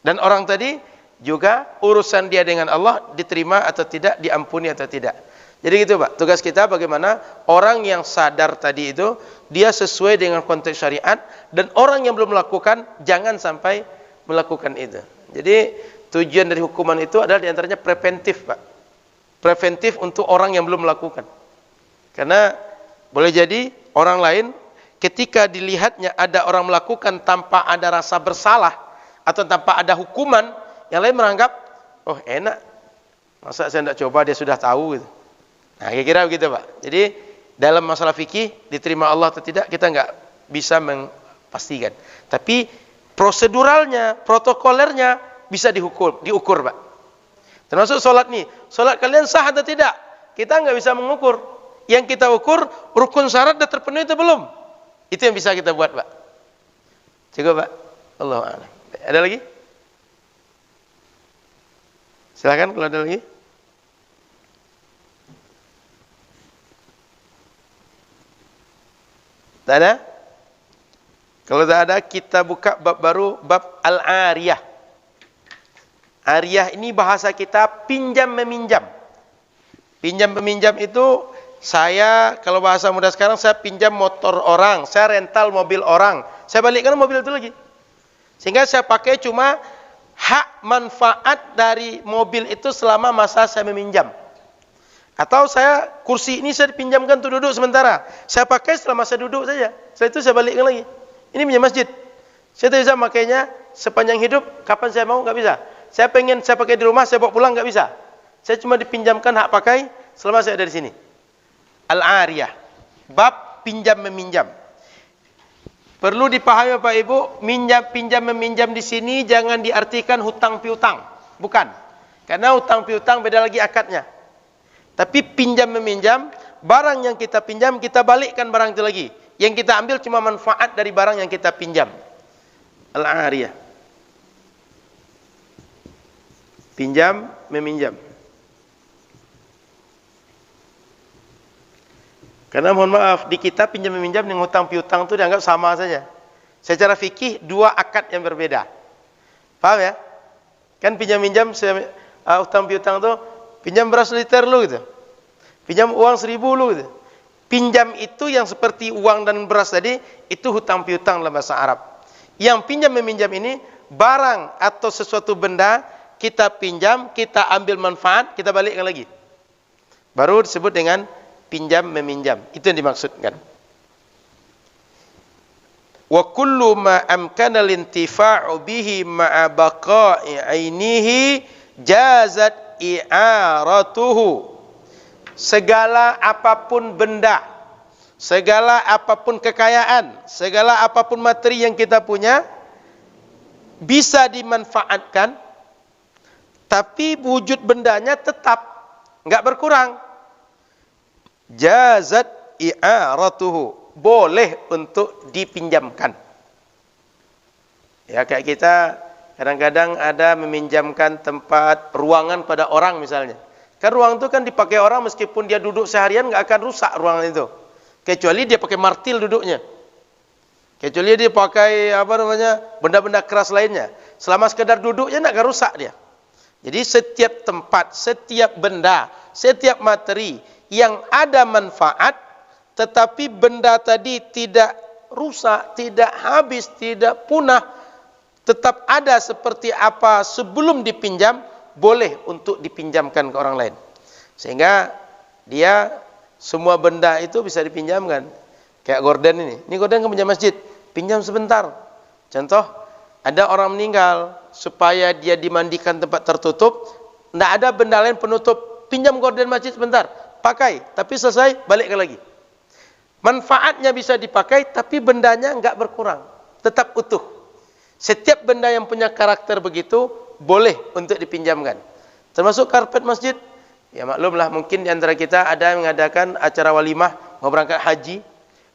Dan orang tadi juga urusan dia dengan Allah diterima atau tidak, diampuni atau tidak. Jadi gitu Pak, tugas kita bagaimana orang yang sadar tadi itu, dia sesuai dengan konteks syariat, dan orang yang belum melakukan, jangan sampai melakukan itu. Jadi tujuan dari hukuman itu adalah diantaranya preventif Pak. Preventif untuk orang yang belum melakukan. Karena boleh jadi orang lain ketika dilihatnya ada orang melakukan tanpa ada rasa bersalah atau tanpa ada hukuman, yang lain menganggap, oh enak, masa saya tidak coba dia sudah tahu gitu. Nah kira-kira begitu Pak. Jadi dalam masalah fikih diterima Allah atau tidak kita nggak bisa memastikan. Tapi proseduralnya, protokolernya bisa diukur Pak. Termasuk sholat nih, sholat kalian sah atau tidak? Kita nggak bisa mengukur. Yang kita ukur rukun syarat sudah terpenuhi atau belum? Itu yang bisa kita buat Pak. Cukup Pak. Allahu a'lam. Ada lagi? Silakan kalau ada lagi. Tak ada? Kalau tak ada, kita buka bab baru, bab al-ariyah. Ariyah ini bahasa kita pinjam meminjam. Pinjam meminjam itu saya, kalau bahasa muda sekarang, saya pinjam motor orang, saya rental mobil orang, saya balikkan mobil itu lagi. Sehingga saya pakai cuma hak manfaat dari mobil itu selama masa saya meminjam. Atau saya, kursi ini saya dipinjamkan untuk duduk sementara, saya pakai selama saya duduk saja, setelah itu saya balikkan lagi. Ini punya masjid, saya tidak bisa makainya sepanjang hidup, kapan saya mau, nggak bisa. Saya pengen saya pakai di rumah, saya bawa pulang, nggak bisa. Saya cuma dipinjamkan hak pakai selama saya ada di sini. Al-ariyah, bab pinjam meminjam. Perlu dipahami Bapak Ibu, pinjam meminjam di sini jangan diartikan hutang piutang, bukan. Karena hutang piutang beda lagi akadnya. Tapi pinjam meminjam, barang yang kita pinjam kita balikkan barang itu lagi. yang kita ambil cuma manfaat dari barang yang kita pinjam. Al-ariyah. Pinjam, meminjam. Karena mohon maaf, di kita pinjam meminjam dengan hutang piutang itu dianggap sama saja. Secara fikih dua akad yang berbeda. Paham ya? Kan pinjam minjam hutang piutang itu pinjam beras liter lu gitu. Pinjam uang 1.000 lu gitu. Pinjam itu yang seperti uang dan beras tadi itu hutang piutang dalam bahasa Arab. Yang pinjam meminjam ini barang atau sesuatu benda kita pinjam, kita ambil manfaat, kita balikkan lagi. Baru disebut dengan pinjam meminjam. Itu yang dimaksudkan. Wa kullu ma amkana al-intifa'u bihi ma'a baqa'i 'ainihi jazat i'aratuhu. Segala apapun benda, segala apapun kekayaan, segala apapun materi yang kita punya bisa dimanfaatkan, tapi wujud bendanya tetap enggak berkurang. Jazat i'aratuhu, boleh untuk dipinjamkan. Ya, kayak kita kadang-kadang ada meminjamkan tempat ruangan pada orang misalnya. Kan ruang itu kan dipakai orang meskipun dia duduk seharian nggak akan rusak ruangan itu. Kecuali dia pakai martil duduknya. Kecuali dia pakai benda-benda keras lainnya. Selama sekedar duduknya nggak akan rusak dia. Jadi setiap tempat, setiap benda, setiap materi yang ada manfaat, tetapi benda tadi tidak rusak, tidak habis, tidak punah, tetap ada seperti apa sebelum dipinjam, boleh untuk dipinjamkan ke orang lain. Sehingga dia semua benda itu bisa dipinjamkan. Kayak gorden ini. Ini gorden kan pinjam masjid, pinjam sebentar. Contoh, ada orang meninggal, supaya dia dimandikan tempat tertutup, tidak ada benda lain penutup, pinjam gorden masjid sebentar, pakai, tapi selesai, balikkan lagi. Manfaatnya bisa dipakai, tapi bendanya enggak berkurang, tetap utuh. Setiap benda yang punya karakter begitu, boleh untuk dipinjamkan. Termasuk karpet masjid. Ya maklumlah, mungkin di antara kita ada yang mengadakan acara walimah, mau berangkat haji.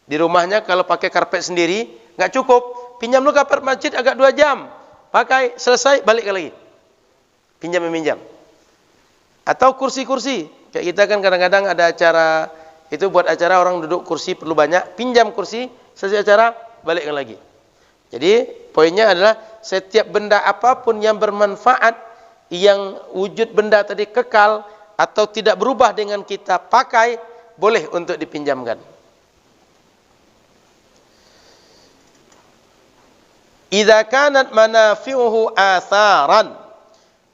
Di rumahnya kalau pakai karpet sendiri, enggak cukup. Pinjam lu karpet masjid agak 2 jam. Pakai, selesai, balikkan lagi. Pinjam meminjam. Atau kursi-kursi. Kayak kita kan kadang-kadang ada acara, itu buat acara orang duduk kursi perlu banyak, pinjam kursi, selesai acara, balikkan lagi. Jadi poinnya adalah setiap benda apapun yang bermanfaat, yang wujud benda tadi kekal atau tidak berubah dengan kita pakai, boleh untuk dipinjamkan. Idza kanat manafi'uhu atharan.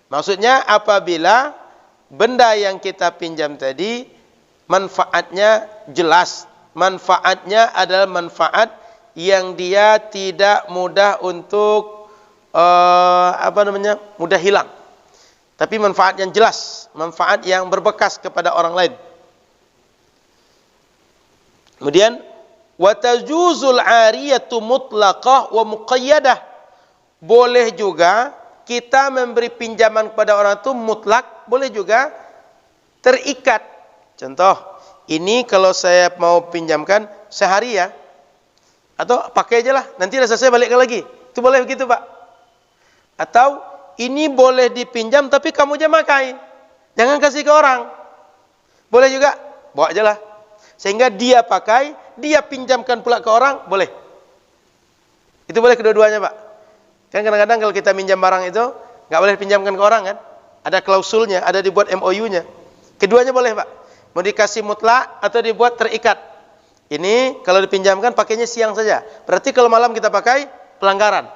Maksudnya apabila benda yang kita pinjam tadi manfaatnya jelas, manfaatnya adalah manfaat yang dia tidak mudah untuk mudah hilang. Tapi manfaat yang jelas, manfaat yang berbekas kepada orang lain. Kemudian wa tajuzul 'ariyatu mutlaqah wa muqayyadah. Boleh juga kita memberi pinjaman kepada orang itu mutlak, boleh juga terikat. Contoh, ini kalau saya mau pinjamkan sehari ya, atau pakai aja lah, nanti dah selesai balikkan lagi. Itu boleh begitu Pak. Atau ini boleh dipinjam tapi kamu aja pakai, jangan kasih ke orang. Boleh juga, bawa aja lah. Sehingga dia pakai, dia pinjamkan pula ke orang, boleh. Itu boleh kedua-duanya Pak. Kan kadang-kadang kalau kita minjam barang itu nggak boleh pinjamkan ke orang kan? Ada klausulnya, ada dibuat MOU-nya. Keduanya boleh Pak. Mau dikasih mutlak atau dibuat terikat. Ini kalau dipinjamkan pakainya siang saja. Berarti kalau malam kita pakai, pelanggaran.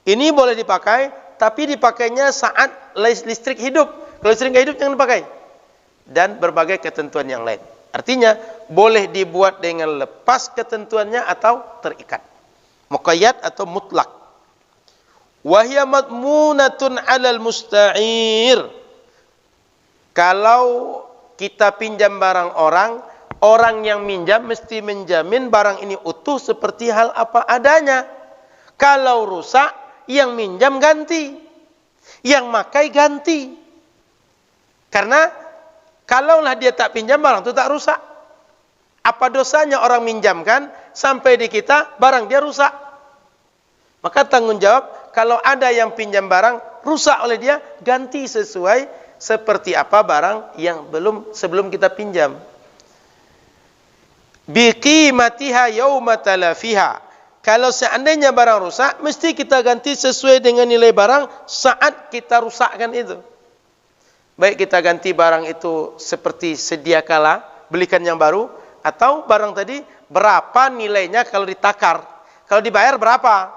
Ini boleh dipakai, tapi dipakainya saat listrik hidup. Kalau listrik nggak hidup jangan dipakai. Dan berbagai ketentuan yang lain. Artinya boleh dibuat dengan lepas ketentuannya atau terikat. Muqayyad atau mutlak. Wahya madmunatun 'alal musta'ir. Kalau kita pinjam barang orang, orang yang minjam mesti menjamin barang ini utuh seperti hal apa adanya. Kalau rusak, yang minjam ganti, yang makai ganti. Karena kalaulah dia tak pinjam, barang itu tak rusak. Apa dosanya orang minjamkan sampai di kita barang dia rusak. Maka tanggung jawab kalau ada yang pinjam barang rusak oleh dia, ganti sesuai seperti apa barang yang sebelum kita pinjam. Biqimatiha yauma talafiha. Kalau seandainya barang rusak, mesti kita ganti sesuai dengan nilai barang saat kita rusakkan itu. Baik kita ganti barang itu seperti sedia kala, belikan yang baru, atau barang tadi berapa nilainya kalau ditakar. Kalau dibayar berapa?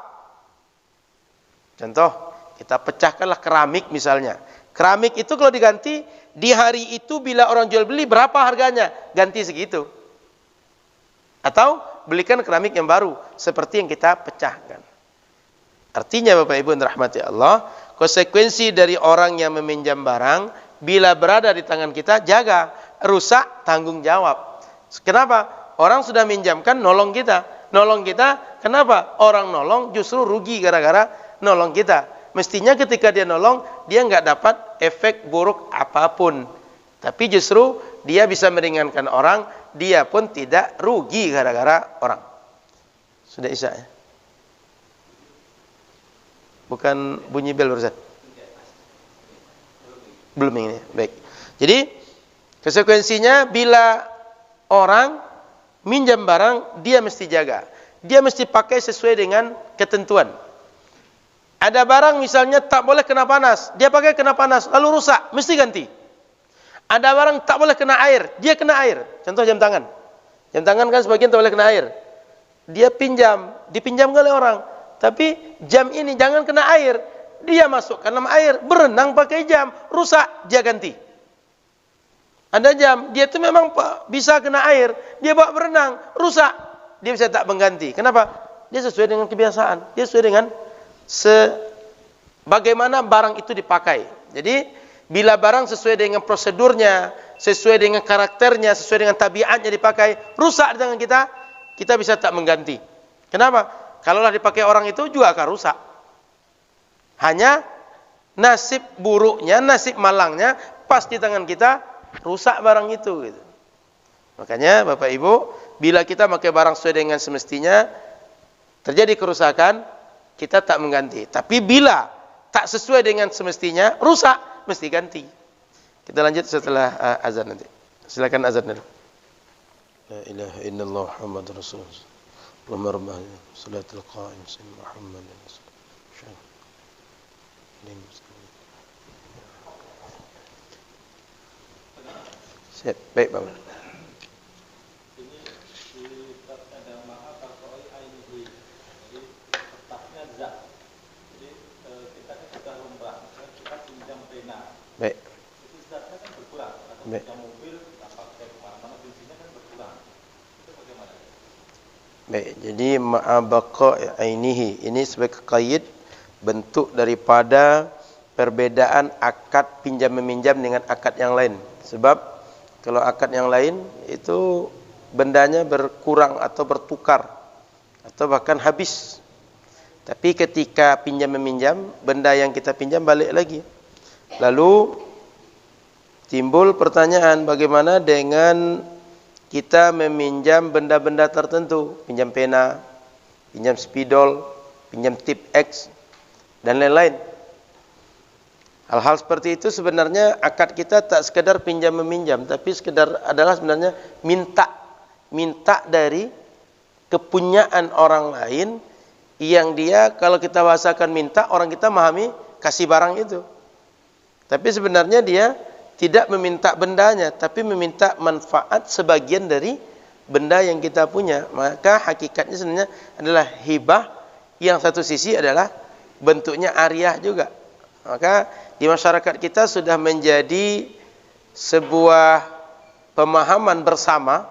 Contoh, kita pecahkanlah keramik misalnya. Keramik itu kalau diganti, di hari itu bila orang jual beli berapa harganya? Ganti segitu. Atau belikan keramik yang baru, seperti yang kita pecahkan. Artinya Bapak Ibu yang dirahmati Allah, konsekuensi dari orang yang meminjam barang, bila berada di tangan kita, jaga. Rusak, tanggung jawab. Kenapa? Orang sudah minjamkan, nolong kita. Nolong kita, kenapa? Orang nolong justru rugi gara-gara nolong kita. Mestinya ketika dia nolong, dia nggak dapat efek buruk apapun. Tapi justru dia bisa meringankan orang, dia pun tidak rugi gara-gara orang. Sudah isya ya? Bukan bunyi bel barusan? Belum ini. Baik. Jadi konsekuensinya bila orang minjam barang, dia mesti jaga. Dia mesti pakai sesuai dengan ketentuan. Ada barang misalnya tak boleh kena panas, dia pakai kena panas, lalu rusak, mesti ganti. Ada barang tak boleh kena air, dia kena air. Contoh jam tangan. Jam tangan kan sebagian tak boleh kena air. Dia dipinjamkan oleh orang. Tapi jam ini jangan kena air. Dia masukkan dalam air, berenang pakai jam, rusak, dia ganti. Ada jam, dia itu memang bisa kena air, dia bawa berenang, rusak, dia bisa tak mengganti. Kenapa? Dia sesuai dengan kebiasaan, dia sesuai dengan bagaimana barang itu dipakai. Jadi bila barang sesuai dengan prosedurnya, sesuai dengan karakternya, sesuai dengan tabiatnya dipakai, rusak di tangan kita, kita bisa tak mengganti. Kenapa? Kalaulah dipakai orang itu juga akan rusak. Hanya nasib buruknya, nasib malangnya pas di tangan kita, rusak barang itu gitu. Makanya Bapak Ibu, bila kita pakai barang sesuai dengan semestinya, terjadi kerusakan, kita tak mengganti. Tapi bila tak sesuai dengan semestinya, rusak, mesti ganti. Kita lanjut setelah azan nanti. Silakan azan dulu. La ilaha illallah Muhammadur Rasulullah. Allahumma rabbana salatul qa'im sayyidina Muhammadin. Siap, baik Pak. Baik. Itu zatnya kan berkurang. Atau punya mobil, pakai kemana-mana bensinnya kan berkurang. Itu bagaimana? Baik, jadi ma'abaqa ainihi. Ini sebagai qaid bentuk daripada perbedaan akad pinjam meminjam dengan akad yang lain. Sebab kalau akad yang lain itu bendanya berkurang atau bertukar atau bahkan habis. Tapi ketika pinjam meminjam, benda yang kita pinjam balik lagi. Lalu timbul pertanyaan, bagaimana dengan kita meminjam benda-benda tertentu, pinjam pena, pinjam spidol, pinjam tip X, dan lain-lain. Hal-hal seperti itu sebenarnya akad kita tak sekedar pinjam meminjam, tapi sekedar adalah sebenarnya minta dari kepunyaan orang lain yang dia, kalau kita bahasakan minta, orang kita memahami kasih barang itu. Tapi sebenarnya dia tidak meminta bendanya, tapi meminta manfaat sebagian dari benda yang kita punya. Maka hakikatnya sebenarnya adalah hibah, yang satu sisi adalah bentuknya ariah juga. Maka di masyarakat kita sudah menjadi sebuah pemahaman bersama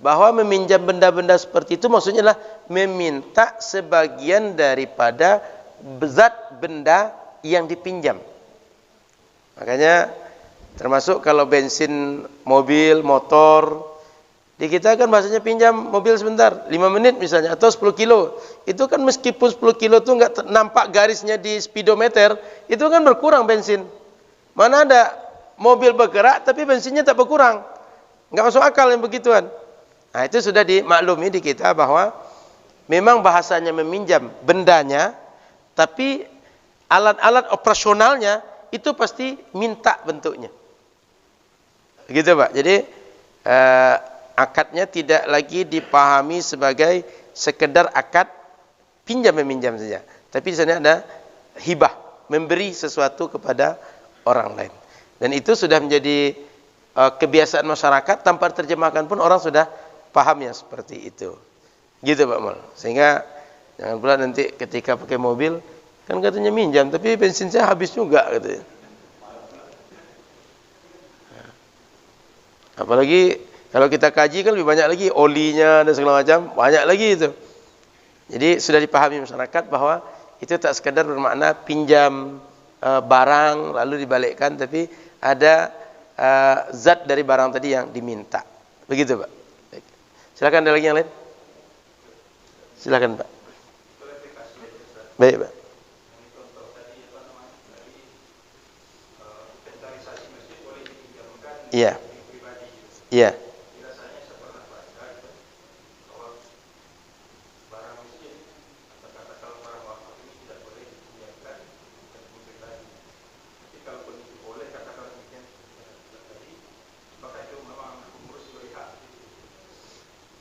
bahwa meminjam benda-benda seperti itu maksudnya adalah meminta sebagian daripada zat benda yang dipinjam. Makanya termasuk kalau bensin mobil, motor, di kita kan bahasanya pinjam mobil sebentar, 5 menit misalnya, atau 10 kilo. Itu kan meskipun 10 kilo itu enggak nampak garisnya di speedometer, itu kan berkurang bensin. Mana ada mobil bergerak tapi bensinnya tak berkurang. Enggak masuk akal yang begituan. Nah, itu sudah dimaklumi di kita bahwa memang bahasanya meminjam bendanya, tapi alat-alat operasionalnya itu pasti minta bentuknya. Gitu Pak. Jadi akadnya tidak lagi dipahami sebagai sekedar akad pinjam meminjam saja, tapi di sana ada hibah, memberi sesuatu kepada orang lain. Dan itu sudah menjadi kebiasaan masyarakat, tanpa terjemahkan pun orang sudah paham yang seperti itu. Gitu Pak Mal. Sehingga jangan pula nanti ketika pakai mobil, kan katanya minjam, tapi bensin saya habis juga katanya. Apalagi kalau kita kaji kan lebih banyak lagi olinya dan segala macam, banyak lagi itu. Jadi sudah dipahami masyarakat bahwa itu tak sekadar bermakna pinjam barang lalu dibalikkan, tapi ada zat dari barang tadi yang diminta. Begitu Pak. Baik. Silakan, ada lagi yang lain? Silakan Pak. Baik Pak. Iya. Iya.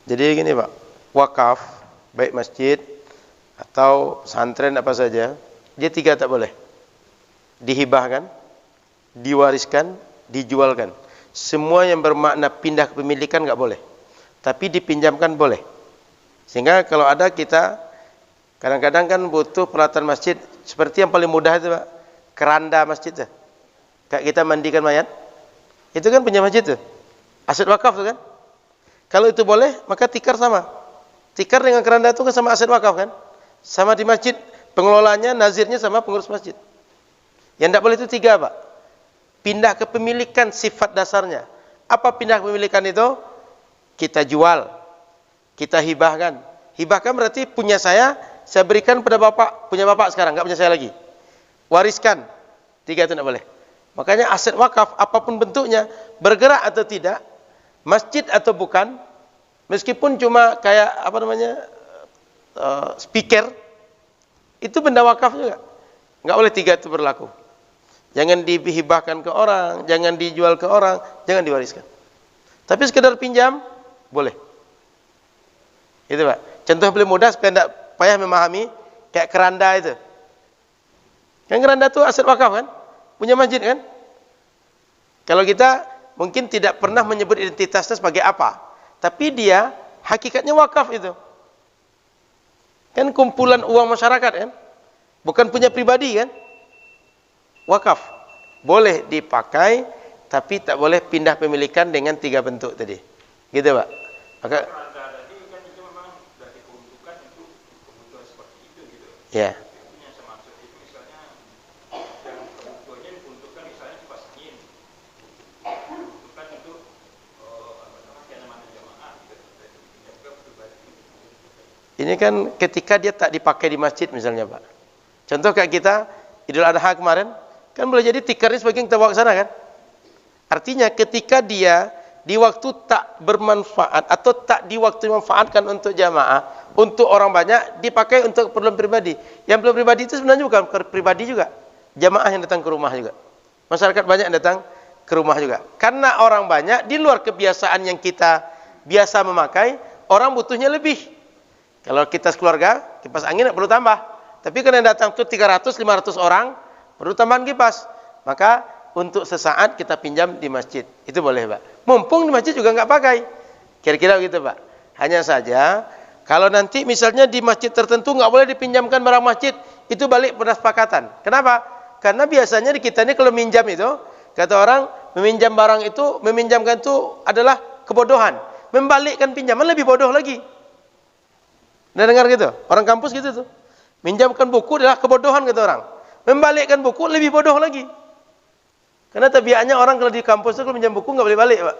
Jadi gini Pak, wakaf, baik masjid atau pesantren apa saja, dia tiga tak boleh. Dihibahkan, diwariskan, dijualkan. Semua yang bermakna pindah kepemilikan enggak boleh. Tapi dipinjamkan boleh. Sehingga kalau ada kita, kadang-kadang kan butuh peralatan masjid, seperti yang paling mudah itu Pak, keranda masjid tuh. Kayak kita mandikan mayat, itu kan punya masjid tuh. Aset wakaf tuh kan. Kalau itu boleh, maka tikar sama. Tikar dengan keranda itu kan sama aset wakaf kan? Sama di masjid, pengelolanya, nazirnya sama pengurus masjid. Yang tidak boleh itu tiga Pak. Pindah kepemilikan sifat dasarnya. Apa pindah kepemilikan itu? Kita jual, kita hibahkan. Hibahkan berarti punya saya berikan pada bapak, punya bapak sekarang, enggak punya saya lagi. Wariskan. Tiga itu tidak boleh. Makanya aset wakaf, apapun bentuknya, bergerak atau tidak, masjid atau bukan, meskipun cuma kayak apa namanya speaker, itu benda wakaf juga. Enggak boleh tiga itu berlaku. Jangan dihibahkan ke orang, jangan dijual ke orang, jangan diwariskan. Tapi sekedar pinjam boleh. Itu Pak. Contoh paling mudah supaya tidak payah memahami, kayak keranda itu. Kan keranda itu aset wakaf kan? Punya masjid kan? Kalau kita mungkin tidak pernah menyebut identitasnya sebagai apa, tapi dia hakikatnya wakaf itu. Kan kumpulan uang masyarakat kan? Bukan punya pribadi kan? Wakaf. Boleh dipakai, tapi tak boleh pindah pemilikan dengan tiga bentuk tadi. Gitu Pak. Maka ya. Ini kan ketika dia tak dipakai di masjid misalnya Pak. Contoh kayak kita Idul Adha kemarin, kan boleh jadi tikarnya sebagian kita bawa ke sana kan. Artinya ketika dia di waktu tak bermanfaat atau tak di waktu dimanfaatkan untuk jamaah, untuk orang banyak, dipakai untuk keperluan pribadi. Yang belum pribadi itu sebenarnya bukan pribadi juga. Jamaah yang datang ke rumah juga. Masyarakat banyak yang datang ke rumah juga. Karena orang banyak, di luar kebiasaan yang kita biasa memakai, orang butuhnya lebih. Kalau kita sekeluarga, kipas angin tak perlu tambah. Tapi kalau yang datang itu 300-500 orang, perlu tambahan kipas. Maka untuk sesaat kita pinjam di masjid. Itu boleh Pak. Mumpung di masjid juga enggak pakai. Kira-kira begitu Pak. Hanya saja, kalau nanti misalnya di masjid tertentu enggak boleh dipinjamkan barang masjid, itu balik pada sepakatan. Kenapa? Karena biasanya di kita ini kalau minjam itu, kata orang, meminjam barang itu, meminjamkan itu adalah kebodohan. Membalikkan pinjaman lebih bodoh lagi. Anda dengar gitu? Orang kampus gitu tuh. Minjamkan buku adalah kebodohan kata orang. Membalikkan buku lebih bodoh lagi. Karena tabiatnya orang kalau di kampus itu kalau minjam buku enggak boleh balik, Pak.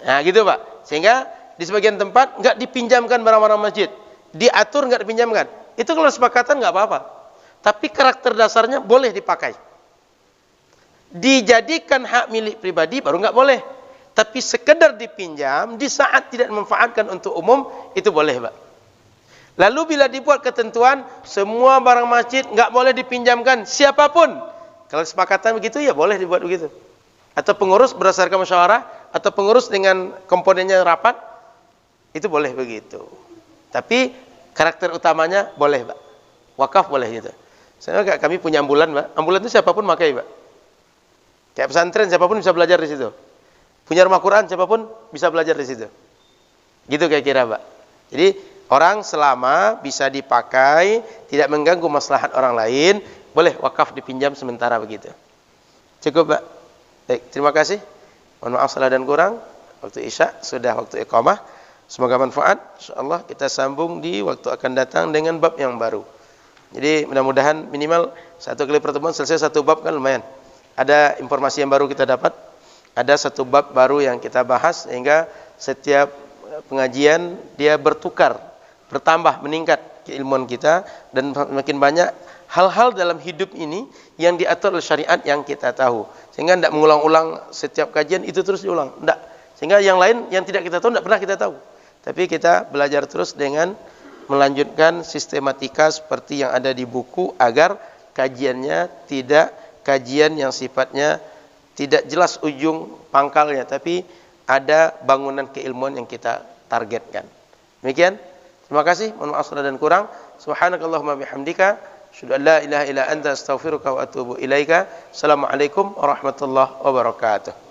Nah, gitu, Pak. Sehingga di sebagian tempat enggak dipinjamkan barang-barang masjid. Diatur enggak dipinjamkan. Itu kalau sepakatan enggak apa-apa. Tapi karakter dasarnya boleh dipakai. Dijadikan hak milik pribadi baru enggak boleh. Tapi sekedar dipinjam di saat tidak memanfaatkan untuk umum, itu boleh, Pak. Lalu bila dibuat ketentuan semua barang masjid enggak boleh dipinjamkan siapapun. Kalau kesepakatan begitu ya boleh dibuat begitu. Atau pengurus berdasarkan musyawarah atau pengurus dengan komponennya rapat, itu boleh begitu. Tapi karakter utamanya boleh, Pak. Wakaf boleh gitu. Saya kami punya ambulan, Pak. Ambulan itu siapapun pakai, Pak. Kayak pesantren siapapun bisa belajar di situ. Punya rumah Quran siapapun bisa belajar di situ. Gitu kira-kira, Pak. Jadi orang selama bisa dipakai, tidak mengganggu maslahat orang lain, boleh wakaf dipinjam sementara begitu. Cukup, Pak. Baik, terima kasih. Mohon maaf salah dan kurang. Waktu Isya sudah waktu iqamah. Semoga manfaat. Insyaallah kita sambung di waktu akan datang dengan bab yang baru. Jadi mudah-mudahan minimal satu kali pertemuan selesai satu bab kan lumayan. Ada informasi yang baru kita dapat. Ada satu bab baru yang kita bahas sehingga setiap pengajian dia bertukar, bertambah, meningkat keilmuan kita dan makin banyak hal-hal dalam hidup ini yang diatur oleh syariat yang kita tahu. Sehingga tidak mengulang-ulang setiap kajian itu terus diulang. Tidak. Sehingga yang lain yang tidak kita tahu tidak pernah kita tahu. Tapi kita belajar terus dengan melanjutkan sistematika seperti yang ada di buku agar kajiannya tidak kajian yang sifatnya tidak jelas ujung pangkalnya, tapi ada bangunan keilmuan yang kita targetkan. Demikian. Terima kasih. Mohon maaf salah dan kurang. Subhanakallahumma bihamdika asyhadu an la ilaha illa anta astaghfiruka wa atubu ilaika. Assalamualaikum warahmatullahi wabarakatuh.